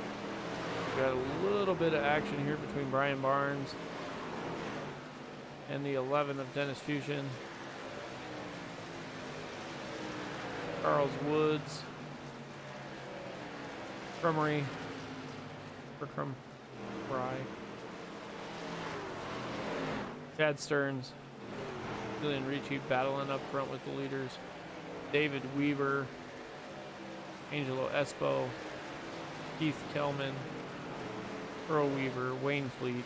[SPEAKER 2] We've got a little bit of action here between Brian Barnes and the 11 of Dennis Fusion. Charles Woods. Crumry. Fry. Chad Stearns. Julian Ricci battling up front with the leaders. David Weaver. Angelo Espo. Keith Kelman. Earl Weaver. Wayne Fleet.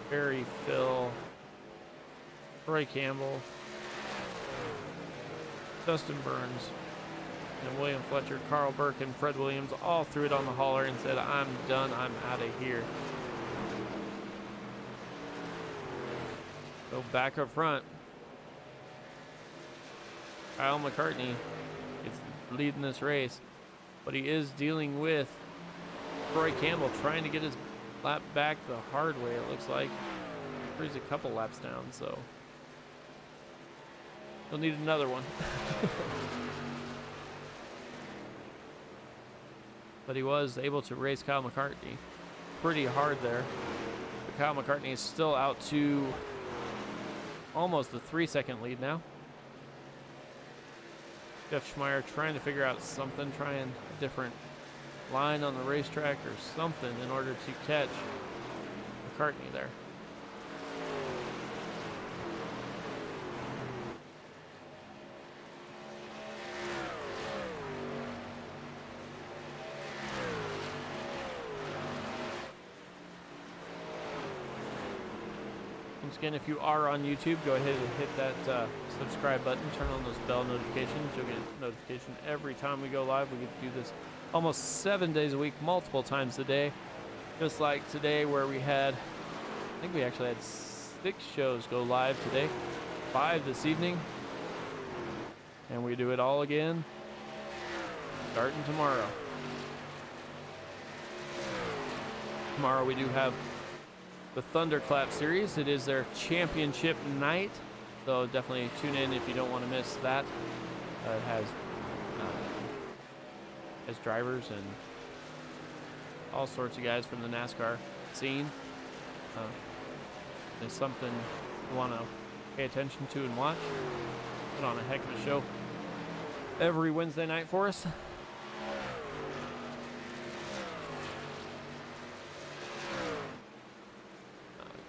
[SPEAKER 2] Barry Phil. Troy Campbell. Dustin Burns. And William Fletcher, Carl Burke, and Fred Williams all threw it on the hauler and said, "I'm done, I'm out of here." So back up front, Kyle McCartney is leading this race, but he is dealing with Troy Campbell trying to get his lap back the hard way, it looks like. He's a couple laps down, so he'll need another one. But he was able to race Kyle McCartney pretty hard there. But Kyle McCartney is still out to almost a 3-second lead now. Jeff Schmeier trying to figure out something, trying a different line on the racetrack or something in order to catch McCartney there. Once again, if you are on YouTube, go ahead and hit that subscribe button, turn on those bell notifications. You'll get a notification every time we go live. We get to do this almost 7 days a week, multiple times a day. Just like today where we had, I think we actually had 6 shows go live today, 5 this evening. And we do it all again starting tomorrow. Tomorrow we do have the Thunderclap series. It is their championship night, so definitely tune in if you don't want to miss that. It has drivers and all sorts of guys from the NASCAR scene. It's something you want to pay attention to and watch. Put on a heck of a show every Wednesday night for us.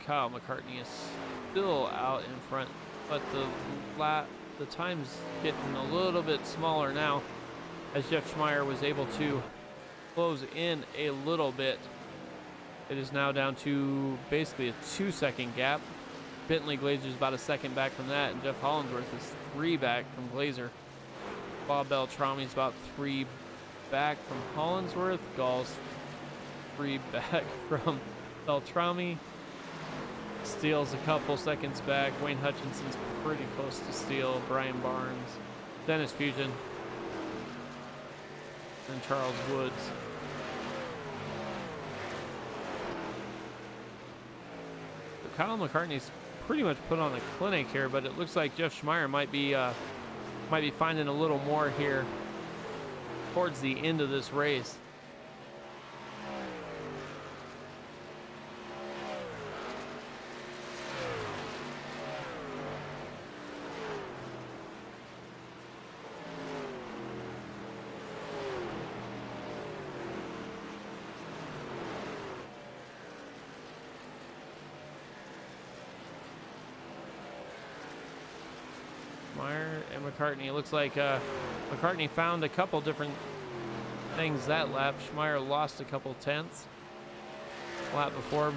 [SPEAKER 2] Kyle McCartney is still out in front, but the time's getting a little bit smaller now as Jeff Schmeier was able to close in a little bit It is now down to basically a 2-second gap. Bentley Glazer's about a second back from that, and Jeff Hollingsworth is 3 back from Glazer. Bob Beltrami's about 3 back from Hollingsworth. Gall's 3 back from Beltrami. Steele's a couple seconds back. Wayne Hutchinson's pretty close to Steele. Brian Barnes, Dennis Fusion, and Charles Woods. So Kyle McCartney's pretty much put on a clinic here, but it looks like Jeff Schmeier might be finding a little more here towards the end of this race. Meyer and McCartney. It looks like McCartney found a couple different things that lap. Schmeier lost a couple tenths. Lap before,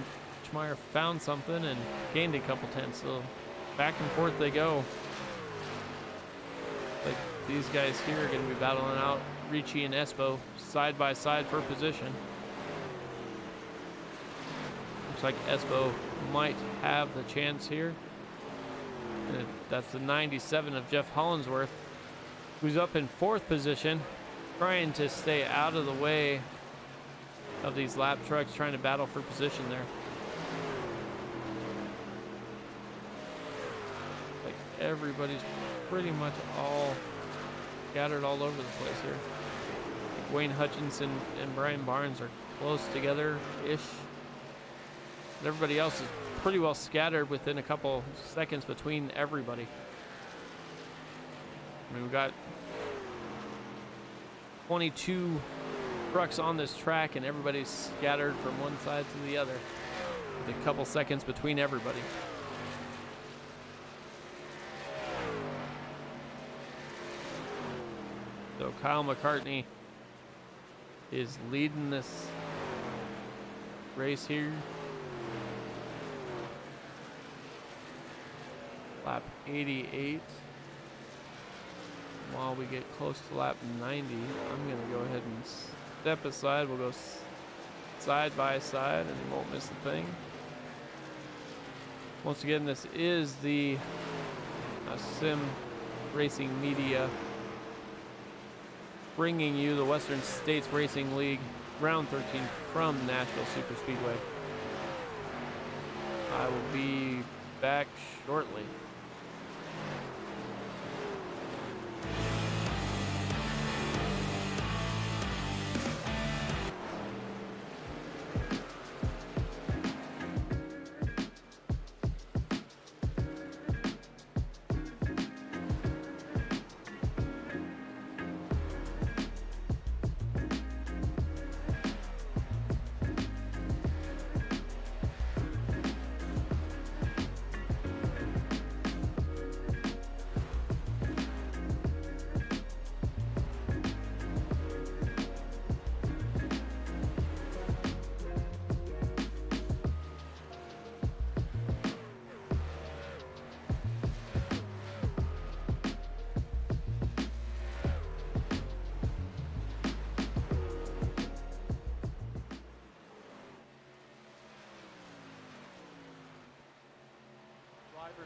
[SPEAKER 2] Schmeier found something and gained a couple tenths. So back and forth they go. Like these guys here are going to be battling out Ricci and Espo side by side for position. Looks like Espo might have the chance here. And that's the 97 of Jeff Hollingsworth, who's up in 4th position, trying to stay out of the way of these lap trucks, trying to battle for position there. Like everybody's pretty much all scattered all over the place here. Like Wayne Hutchinson and Brian Barnes are close together-ish. But everybody else is pretty well scattered within a couple seconds between everybody. I mean, we've got 22 trucks on this track and everybody's scattered from one side to the other with a couple seconds between everybody. So Kyle McCartney is leading this race here. Lap 88. While we get close to lap 90, I'm going to go ahead and step aside. We'll go side by side and you won't miss a thing. Once again, this is the Sim Racing Media bringing you the Western States Racing League Round 13 from Nashville Superspeedway. I will be back shortly.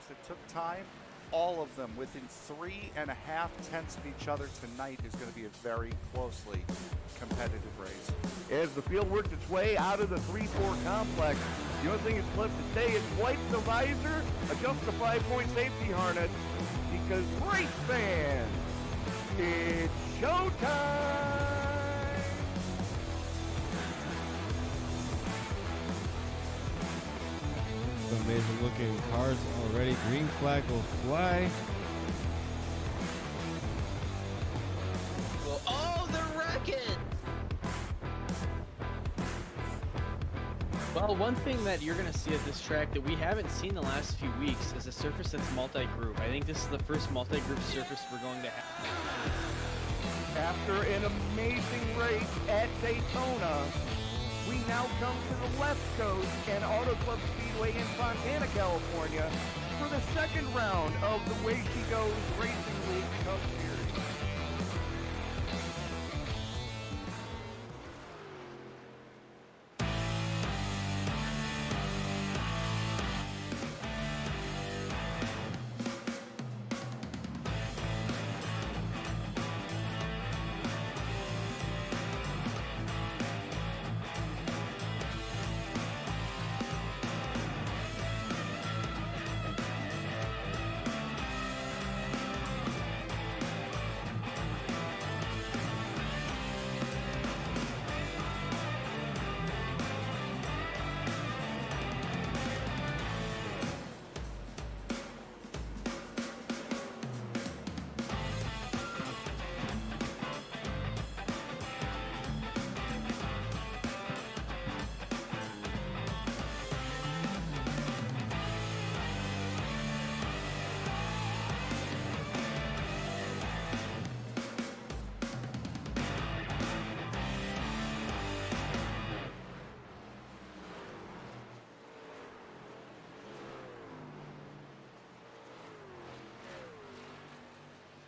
[SPEAKER 3] That took time, all of them within 3.5 tenths of each other tonight is going to be a very closely competitive race.
[SPEAKER 4] As the field works its way out of the 3-4 complex, the only thing that's left to say is wipe the visor, adjust the 5-point safety harness, because race fans, it's showtime!
[SPEAKER 5] Amazing looking cars already. Green flag will fly.
[SPEAKER 6] Well, oh, the rocket! Well, one thing that you're going to see at this track that we haven't seen the last few weeks is a surface that's multi-group. I think this is the first multi-group surface we're going to have.
[SPEAKER 4] After an amazing race at Daytona, We now come to the West Coast and Auto Club Speedway in Fontana, California for the second round of the Way She Goes Racing League Cup Series.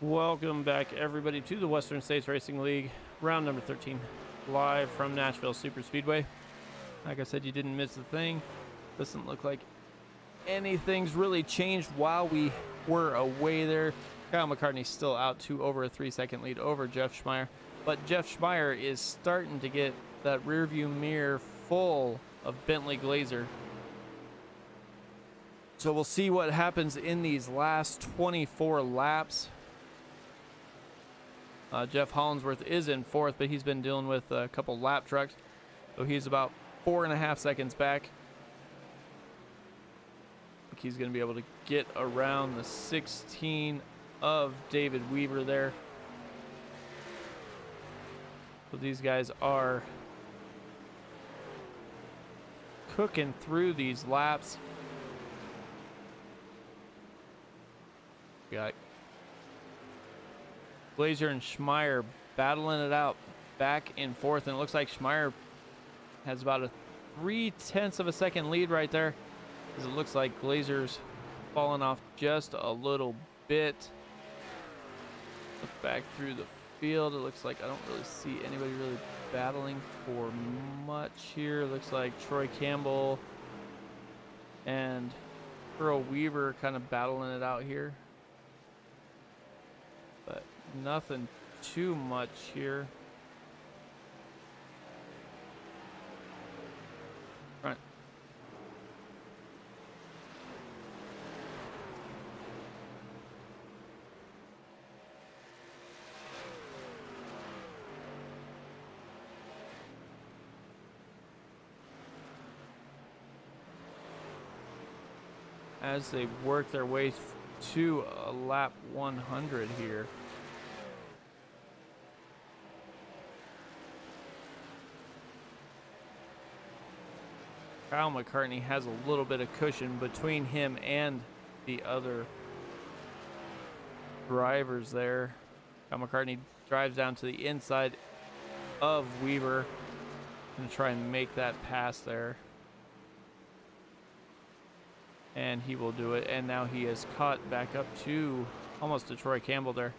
[SPEAKER 2] Welcome back, everybody, to the Western States Racing League, round number 13, live from Nashville Superspeedway. Like I said, you didn't miss a thing. Doesn't look like anything's really changed while we were away there. Kyle McCartney's still out to over a 3-second lead over Jeff Schmeier, but Jeff Schmeier is starting to get that rear view mirror full of Bentley Glazer. So we'll see what happens in these last 24 laps. Jeff Hollinsworth is in fourth, but he's been dealing with a couple lap trucks, so he's about 4.5 seconds back. I think he's going to be able to get around the 16 of David Weaver there. So these guys are cooking through these laps. We got Glazer and Schmeier battling it out back and forth, and it looks like Schmeier has about a 0.3 of a second lead right there, because it looks like Glazer's falling off just a little bit. Look back through the field, it looks like I don't really see anybody really battling for much here. It looks like Troy Campbell and Earl Weaver kind of battling it out here, but nothing too much here. Right. As they work their way to a lap 100 here. Kyle McCartney has a little bit of cushion between him and the other drivers there. Kyle McCartney drives down to the inside of Weaver and try and make that pass there. And he will do it. And now he is caught back up to almost to Troy Campbell there.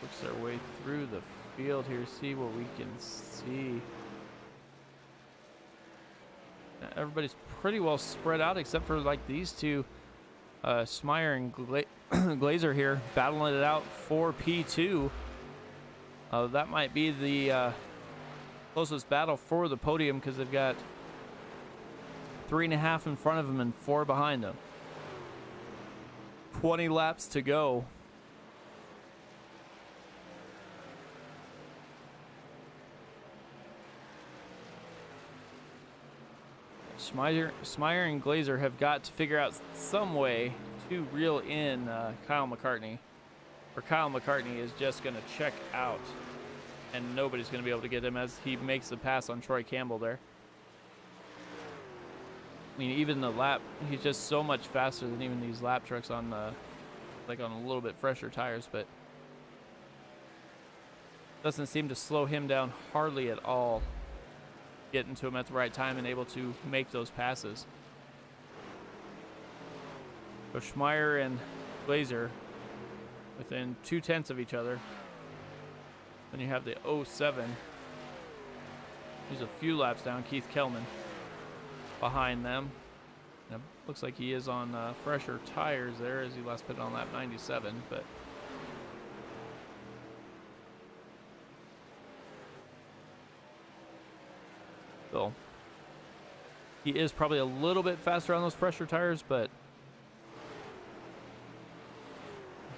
[SPEAKER 2] Works their way through the field here, see what we can see. Now, everybody's pretty well spread out except for like these two, Schmeier and Glazer here, battling it out for P2. That might be the closest battle for the podium, because they've got 3.5 in front of them and 4 behind them. 20 laps to go. Schmeier and Glazer have got to figure out some way to reel in Kyle McCartney, or Kyle McCartney is just going to check out, and nobody's going to be able to get him as he makes the pass on Troy Campbell there. I mean, even the lap, he's just so much faster than even these lap trucks on the like on a little bit fresher tires, but doesn't seem to slow him down hardly at all. Getting to him at the right time and able to make those passes. So Schmeier and Glazer within 0.2 of each other. Then you have the 07. He's a few laps down, Keith Kellman behind them. And it looks like he is on fresher tires there as he last put on lap 97, but so he is probably a little bit faster on those fresher tires, but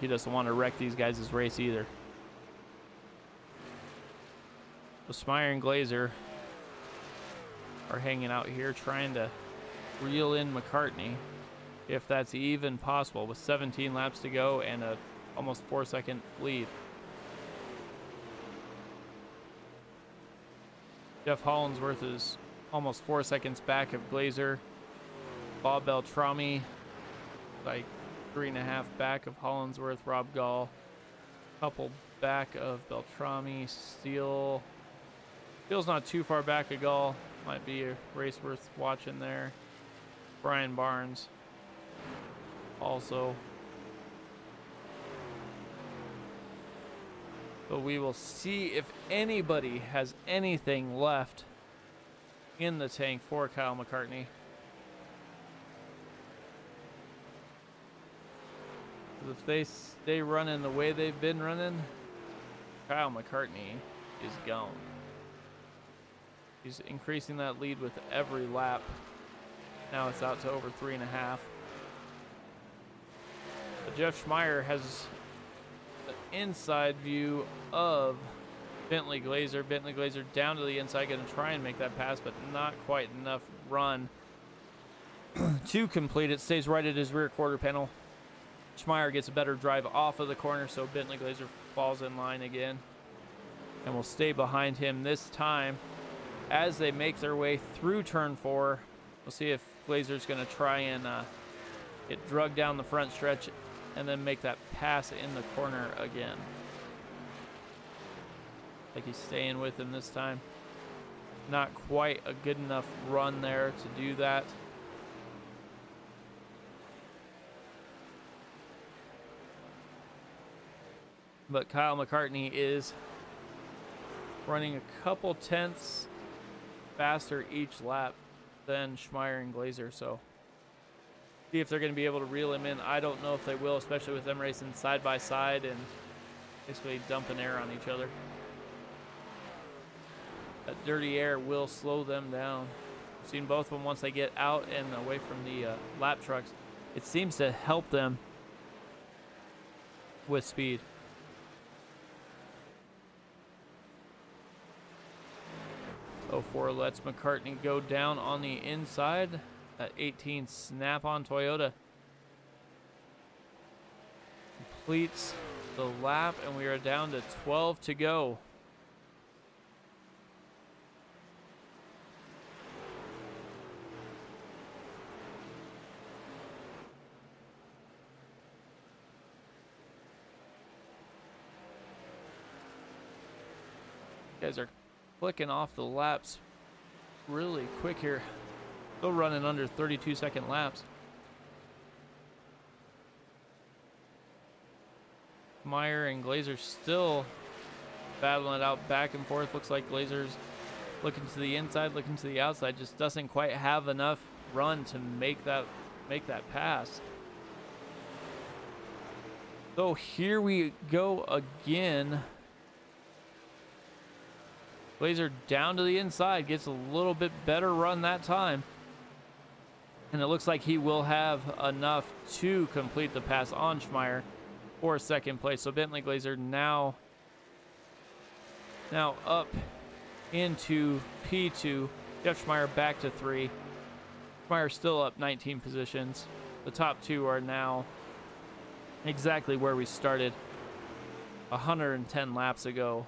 [SPEAKER 2] he doesn't want to wreck these guys' race either. So Schmeier and Glazer are hanging out here trying to reel in McCartney, if that's even possible, with 17 laps to go and a almost 4-second lead. Jeff Hollinsworth is almost 4 seconds back of Glazer. Bob Beltrami, like 3.5 back of Hollinsworth. Rob Gall, couple back of Beltrami. Steele's not too far back of Gall. Might be a race worth watching there. Brian Barnes also. But we will see if anybody has anything left in the tank for Kyle McCartney. If they stay running the way they've been running, Kyle McCartney is gone. He's increasing that lead with every lap. Now it's out to over 3.5. But Jeff Schmeier has an inside view of Bentley Glazer. Bentley Glazer down to the inside, going to try and make that pass, but not quite enough run to complete it. Stays right at his rear quarter panel. Schmeier gets a better drive off of the corner, so Bentley Glazer falls in line again. And will stay behind him this time as they make their way through turn 4. We'll see if Glazer's going to try and get drugged down the front stretch and then make that pass in the corner again. Like he's staying with him this time. Not quite a good enough run there to do that. But Kyle McCartney is running a couple tenths faster each lap than Schmeier and Glazer, so see if they're going to be able to reel him in. I don't know if they will, especially with them racing side by side and basically dumping air on each other. That dirty air will slow them down. I've seen both of them once they get out and away from the lap trucks. It seems to help them with speed. Oh, 04 lets McCartney go down on the inside. That 18 Snap-on Toyota completes the lap, and we are down to 12 to go. You guys are clicking off the laps really quick here. Still running under 32-second laps. Meyer and Glazer still battling it out back and forth. Looks like Glazer's looking to the inside, looking to the outside. Just doesn't quite have enough run to make that pass. So here we go again. Glazer down to the inside, gets a little bit better run that time. And it looks like he will have enough to complete the pass on Schmeier for second place. So Bentley Glazer now up into P2. Jeff Schmeier back to 3. Schmeier still up 19 positions. The top two are now exactly where we started 110 laps ago.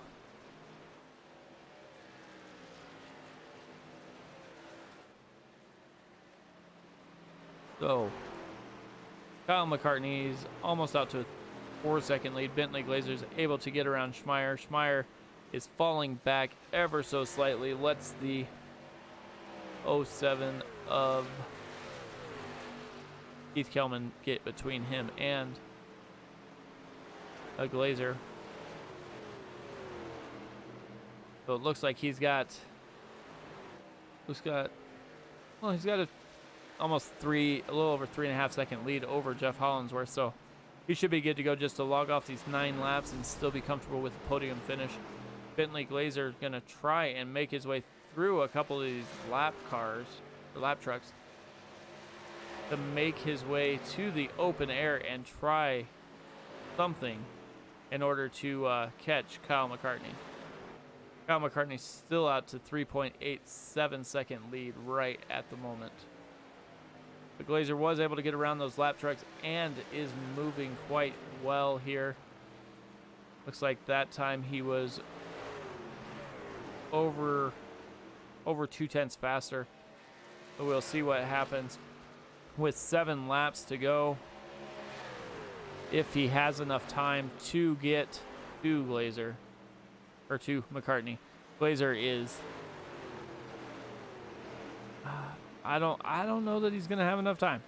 [SPEAKER 2] So Kyle McCartney's almost out to 4-second lead. Bentley Glazer's able to get around Schmeier. Schmeier is falling back ever so slightly. Lets the 07 of Keith Kelman get between him and a Glazer. So it looks like he's got a almost a little over 3.5 second lead over Jeff Hollinsworth. So he should be good to go just to log off these 9 laps and still be comfortable with the podium finish. Bentley Glazer is going to try and make his way through a couple of these lap trucks to make his way to the open air and try something in order to catch Kyle McCartney. Kyle McCartney's still out to 3.87 second lead right at the moment. The Glazer was able to get around those lap trucks and is moving quite well here. Looks like that time he was over 2/10 faster. But we'll see what happens with 7 laps to go. If he has enough time to get to Glazer or to McCartney. Glazer is I don't know that he's going to have enough time.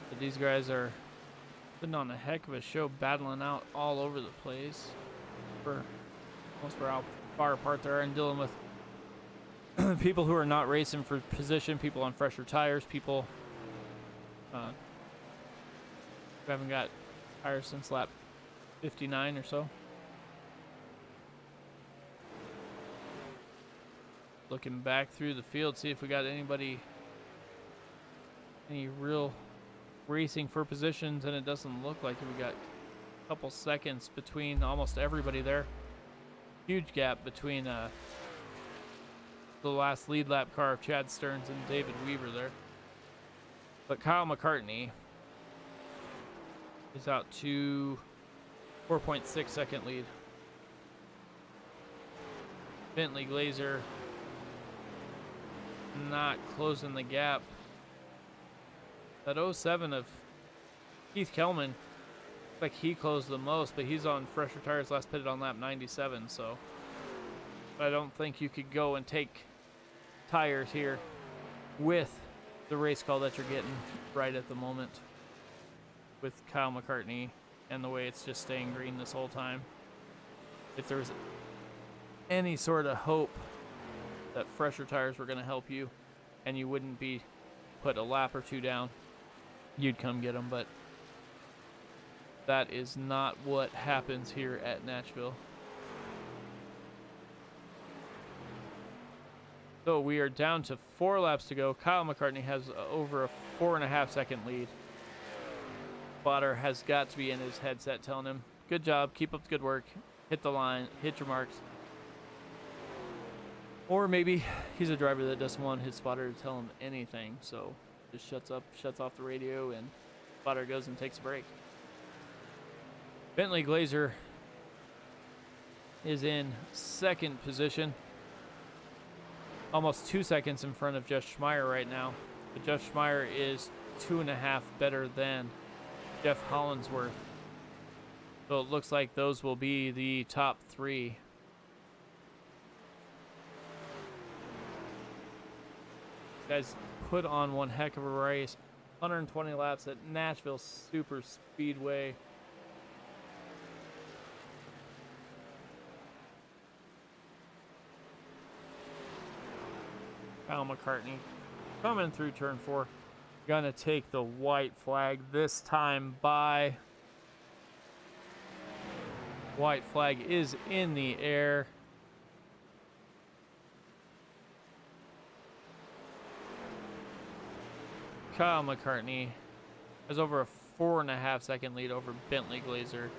[SPEAKER 2] But these guys are putting on a heck of a show, battling out all over the place for how far apart they are and dealing with people who are not racing for position, people on fresher tires, people who haven't got tires since lap 59 or so. Looking back through the field, see if we got any real racing for positions, and it doesn't look like it. We got a couple seconds between almost everybody there. Huge gap between the last lead lap car of Chad Stearns and David Weaver there. But Kyle McCartney is out to 4.6 second lead. Bentley Glazer not closing the gap. That 07 of Keith Kelman, like he closed the most, but he's on fresher tires, last pitted on lap 97, so I don't think you could go and take tires here with the race call that you're getting right at the moment with Kyle McCartney and the way it's just staying green this whole time. If there's any sort of hope that fresher tires were going to help you and you wouldn't be put a lap or 2 down, you'd come get them, but that is not what happens here at Nashville. So we are down to 4 laps to go. Kyle McCartney has over a 4.5 second lead. Spotter has got to be in his headset telling him, good job, keep up the good work, hit the line, hit your marks. Or maybe he's a driver that doesn't want his spotter to tell him anything, so just shuts off the radio, and spotter goes and takes a break. Bentley Glazer is in second position, almost 2 seconds in front of Jeff Schmeier right now. But Jeff Schmeier is 2.5 better than Jeff Hollinsworth. So it looks like those will be the top 3. Guys put on one heck of a race. 120 laps at Nashville Superspeedway. Kyle McCartney coming through turn 4. Gonna take the white flag this time by. White flag is in the air. Kyle McCartney has over a 4.5 second lead over Bentley Glazer.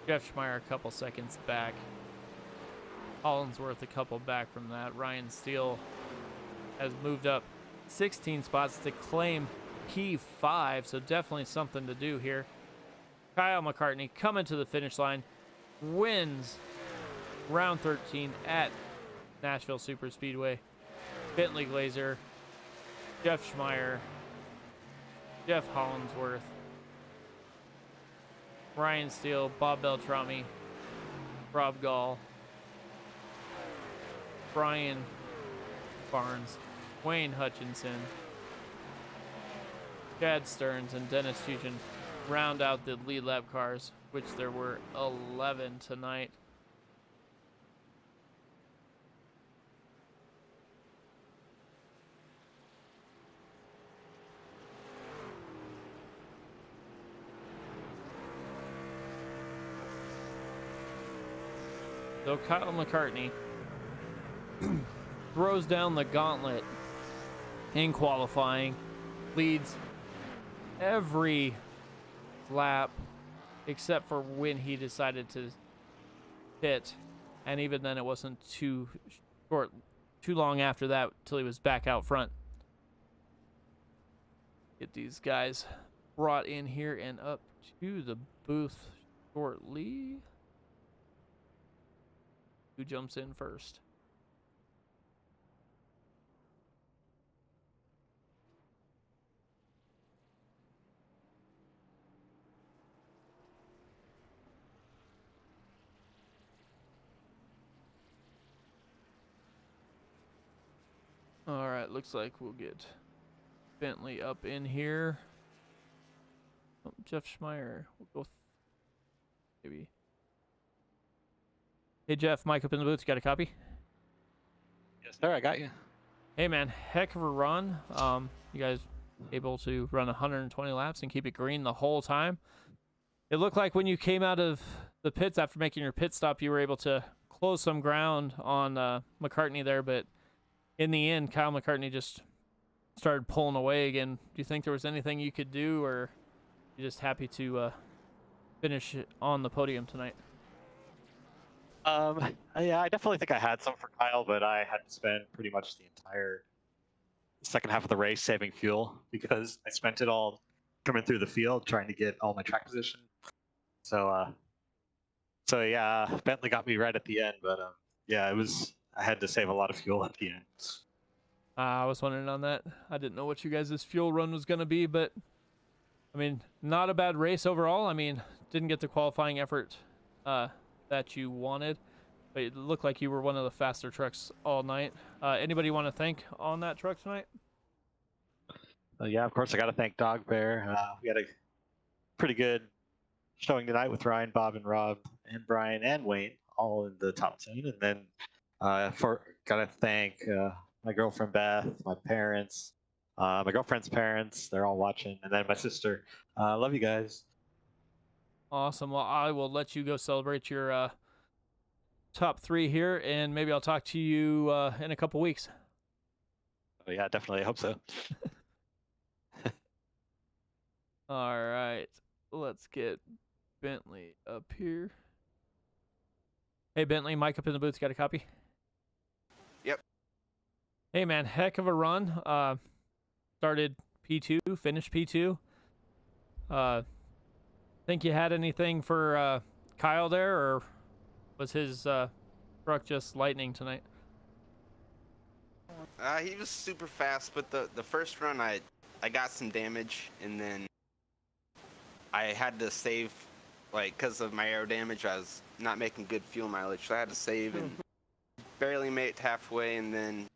[SPEAKER 2] Jeff Schmeier a couple seconds back. Hollinsworth a couple back from that. Ryan Steele has moved up 16 spots to claim P5, so definitely something to do here. Kyle McCartney coming to the finish line, wins round 13 at Nashville Superspeedway. Bentley Glazer, Jeff Schmeier, Jeff Hollinsworth, Ryan Steele, Bob Beltrami, Rob Gall, Brian Barnes, Wayne Hutchinson, Chad Stearns, and Dennis Fusion round out the lead lap cars, which there were 11 tonight. So Kyle McCartney throws down the gauntlet in qualifying, leads every lap except for when he decided to pit, and even then it wasn't too long after that till he was back out front. Get these guys brought in here and up to the booth shortly. Who jumps in first? All right, looks like we'll get Bentley up in here. Oh, Jeff Schmeier. We'll go maybe. Hey, Jeff, Mike up in the booth. You got a copy?
[SPEAKER 7] Yes, sir. I got you.
[SPEAKER 2] Hey, man, heck of a run. You guys able to run 120 laps and keep it green the whole time. It looked like when you came out of the pits after making your pit stop, you were able to close some ground on McCartney there, but in the end, Kyle McCartney just started pulling away again. Do you think there was anything you could do, or you just happy to finish on the podium tonight?
[SPEAKER 7] Yeah, I definitely think I had some for Kyle, but I had to spend pretty much the entire second half of the race saving fuel because I spent it all coming through the field trying to get all my track position. So yeah, Bentley got me right at the end, but yeah, I had to save a lot of fuel at the end.
[SPEAKER 2] I was wondering on that. I didn't know what you guys' fuel run was going to be, but I mean, not a bad race overall. I mean, didn't get the qualifying effort that you wanted, but it looked like you were one of the faster trucks all night. Anybody want to thank on that truck tonight?
[SPEAKER 7] Yeah, of course, I got to thank Dog Bear. We had a pretty good showing tonight with Ryan, Bob, and Rob, and Brian, and Wayne, all in the top 10. And then gotta thank my girlfriend Beth, my parents, my girlfriend's parents. They're all watching, and then my sister. Love you guys.
[SPEAKER 2] Awesome. Well, I will let you go celebrate your top 3 here, and maybe I'll talk to you in a couple weeks.
[SPEAKER 7] Oh, yeah, definitely. I hope so.
[SPEAKER 2] All right. Let's get Bentley up here. Hey, Bentley, Mike up in the booth. Got a copy?
[SPEAKER 8] Yep.
[SPEAKER 2] Hey, man, heck of a run. Started P2, finished P2. Think you had anything for Kyle there, or was his truck just lightning tonight?
[SPEAKER 8] He was super fast, but the first run I got some damage, and then I had to save, like, because of my aero damage, I was not making good fuel mileage, so I had to save and barely made it halfway, and then,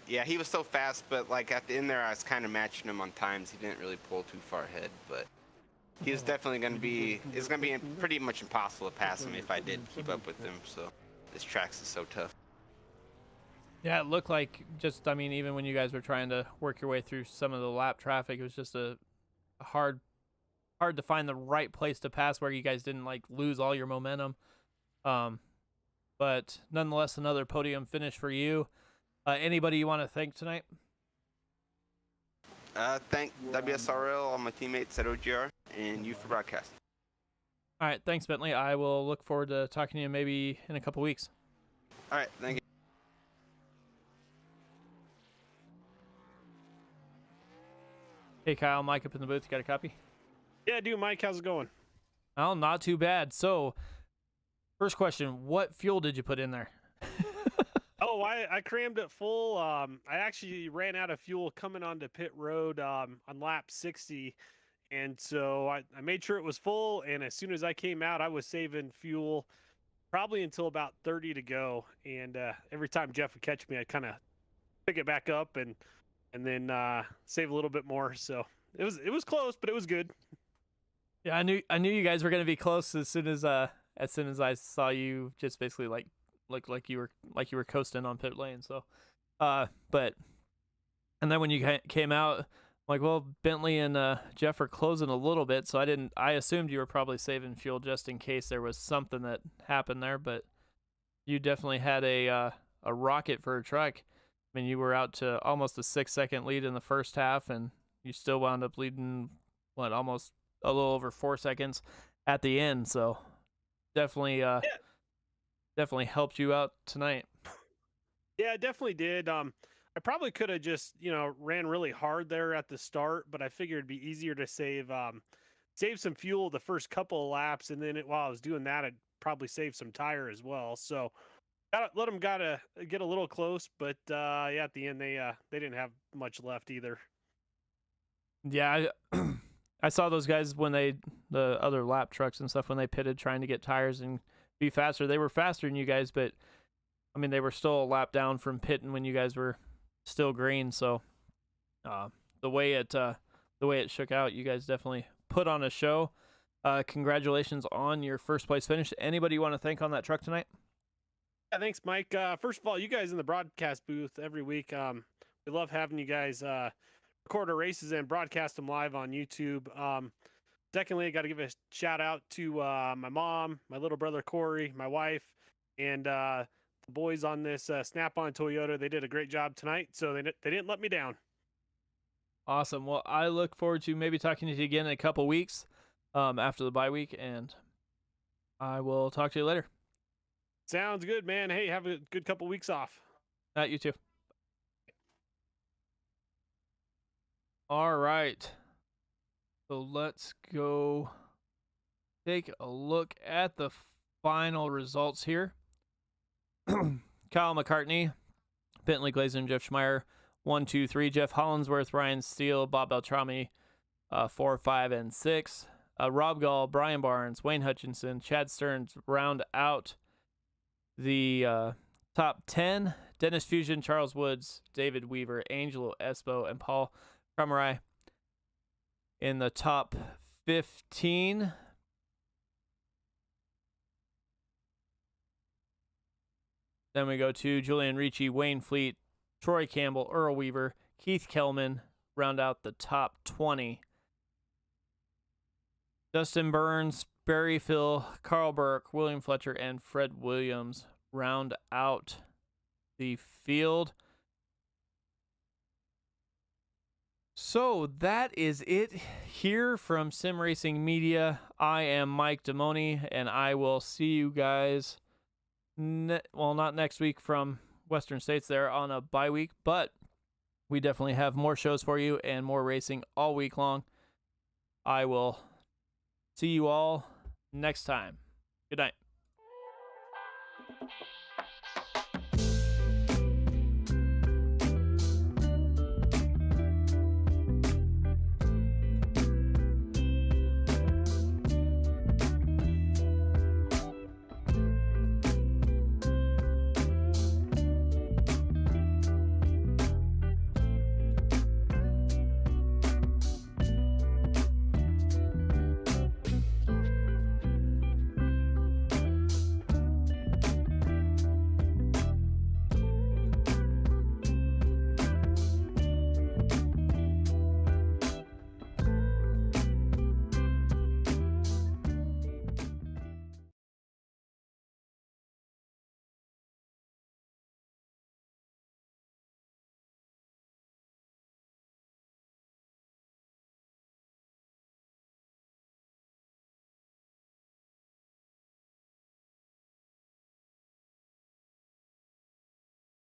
[SPEAKER 8] yeah, he was so fast, but, like, at the end there, I was kind of matching him on times. He didn't really pull too far ahead, but he was definitely going to be, it's going to be pretty much impossible to pass him if I did keep up with him, so this track's is so tough.
[SPEAKER 2] Yeah, it looked like just, I mean, even when you guys were trying to work your way through some of the lap traffic, it was just a hard to find the right place to pass where you guys didn't, like, lose all your momentum. But nonetheless, another podium finish for you. Anybody you want to thank tonight?
[SPEAKER 8] Thank WSRL, all my teammates at OGR, and you for broadcasting.
[SPEAKER 2] All right, thanks, Bentley. I will look forward to talking to you maybe in a couple weeks.
[SPEAKER 8] All right, thank you.
[SPEAKER 2] Hey, Kyle, Mike up in the booth. You got a copy?
[SPEAKER 9] Yeah, I do, Mike. How's it going?
[SPEAKER 2] Well, not too bad. So, first question, what fuel did you put in there?
[SPEAKER 9] Oh, I crammed it full. I actually ran out of fuel coming onto pit road on lap 60. And so I made sure it was full. And as soon as I came out, I was saving fuel probably until about 30 to go. And every time Jeff would catch me, I'd kind of pick it back up and then save a little bit more. So it was close, but it was good.
[SPEAKER 2] Yeah, I knew you guys were gonna be close as soon as I saw you just basically like looked like you were coasting on pit lane. So, but and then when you came out, I'm like, well, Bentley and Jeff are closing a little bit, so I assumed you were probably saving fuel just in case there was something that happened there. But you definitely had a rocket for a truck. I mean, you were out to almost a 6-second lead in the first half, and you still wound up leading almost a little over 4 seconds at the end. So definitely helped you out tonight.
[SPEAKER 9] Yeah, it definitely did. I probably could have just, ran really hard there at the start, but I figured it'd be easier to save some fuel the first couple of laps, and then while I was doing that, I'd probably save some tire as well. So let them get a little close, but yeah, at the end they didn't have much left either.
[SPEAKER 2] Yeah, I saw those guys when the other lap trucks and stuff, when they pitted trying to get tires and be faster. They were faster than you guys, but I mean, they were still a lap down from pitting when you guys were still green. So the way it shook out, you guys definitely put on a show. Congratulations on your first place finish. Anybody you want to thank on that truck tonight?
[SPEAKER 9] Yeah, thanks, Mike. First of all, you guys in the broadcast booth every week. We love having you guys record our races and broadcast them live on YouTube. Secondly, I got to give a shout out to my mom, my little brother Corey, my wife, and the boys on this Snap-on Toyota. They did a great job tonight, so they didn't let me down.
[SPEAKER 2] Awesome. Well, I look forward to maybe talking to you again in a couple weeks after the bye week, and I will talk to you later.
[SPEAKER 9] Sounds good, man. Hey, have a good couple weeks off.
[SPEAKER 2] You too. All right. So let's go take a look at the final results here. Kyle McCartney, Bentley Glazer, Jeff Schmeier, 1, 2, 3. Jeff Hollinsworth, Ryan Steele, Bob Beltrami, 4, 5, and 6. Rob Gall, Brian Barnes, Wayne Hutchinson, Chad Stearns round out the top 10. Dennis Fusion, Charles Woods, David Weaver, Angelo Espo, and Paul Kramarai in the top 15. Then we go to Julian Ricci, Wayne Fleet, Troy Campbell, Earl Weaver, Keith Kellman round out the top 20. Dustin Burns, Barry Phil, Carl Burke, William Fletcher, and Fred Williams round out the field. So that is it here from Sim Racing Media. I am Mike Damoni, and I will see you guys, not next week from Western States there on a bye week, but we definitely have more shows for you and more racing all week long. I will see you all next time. Good night.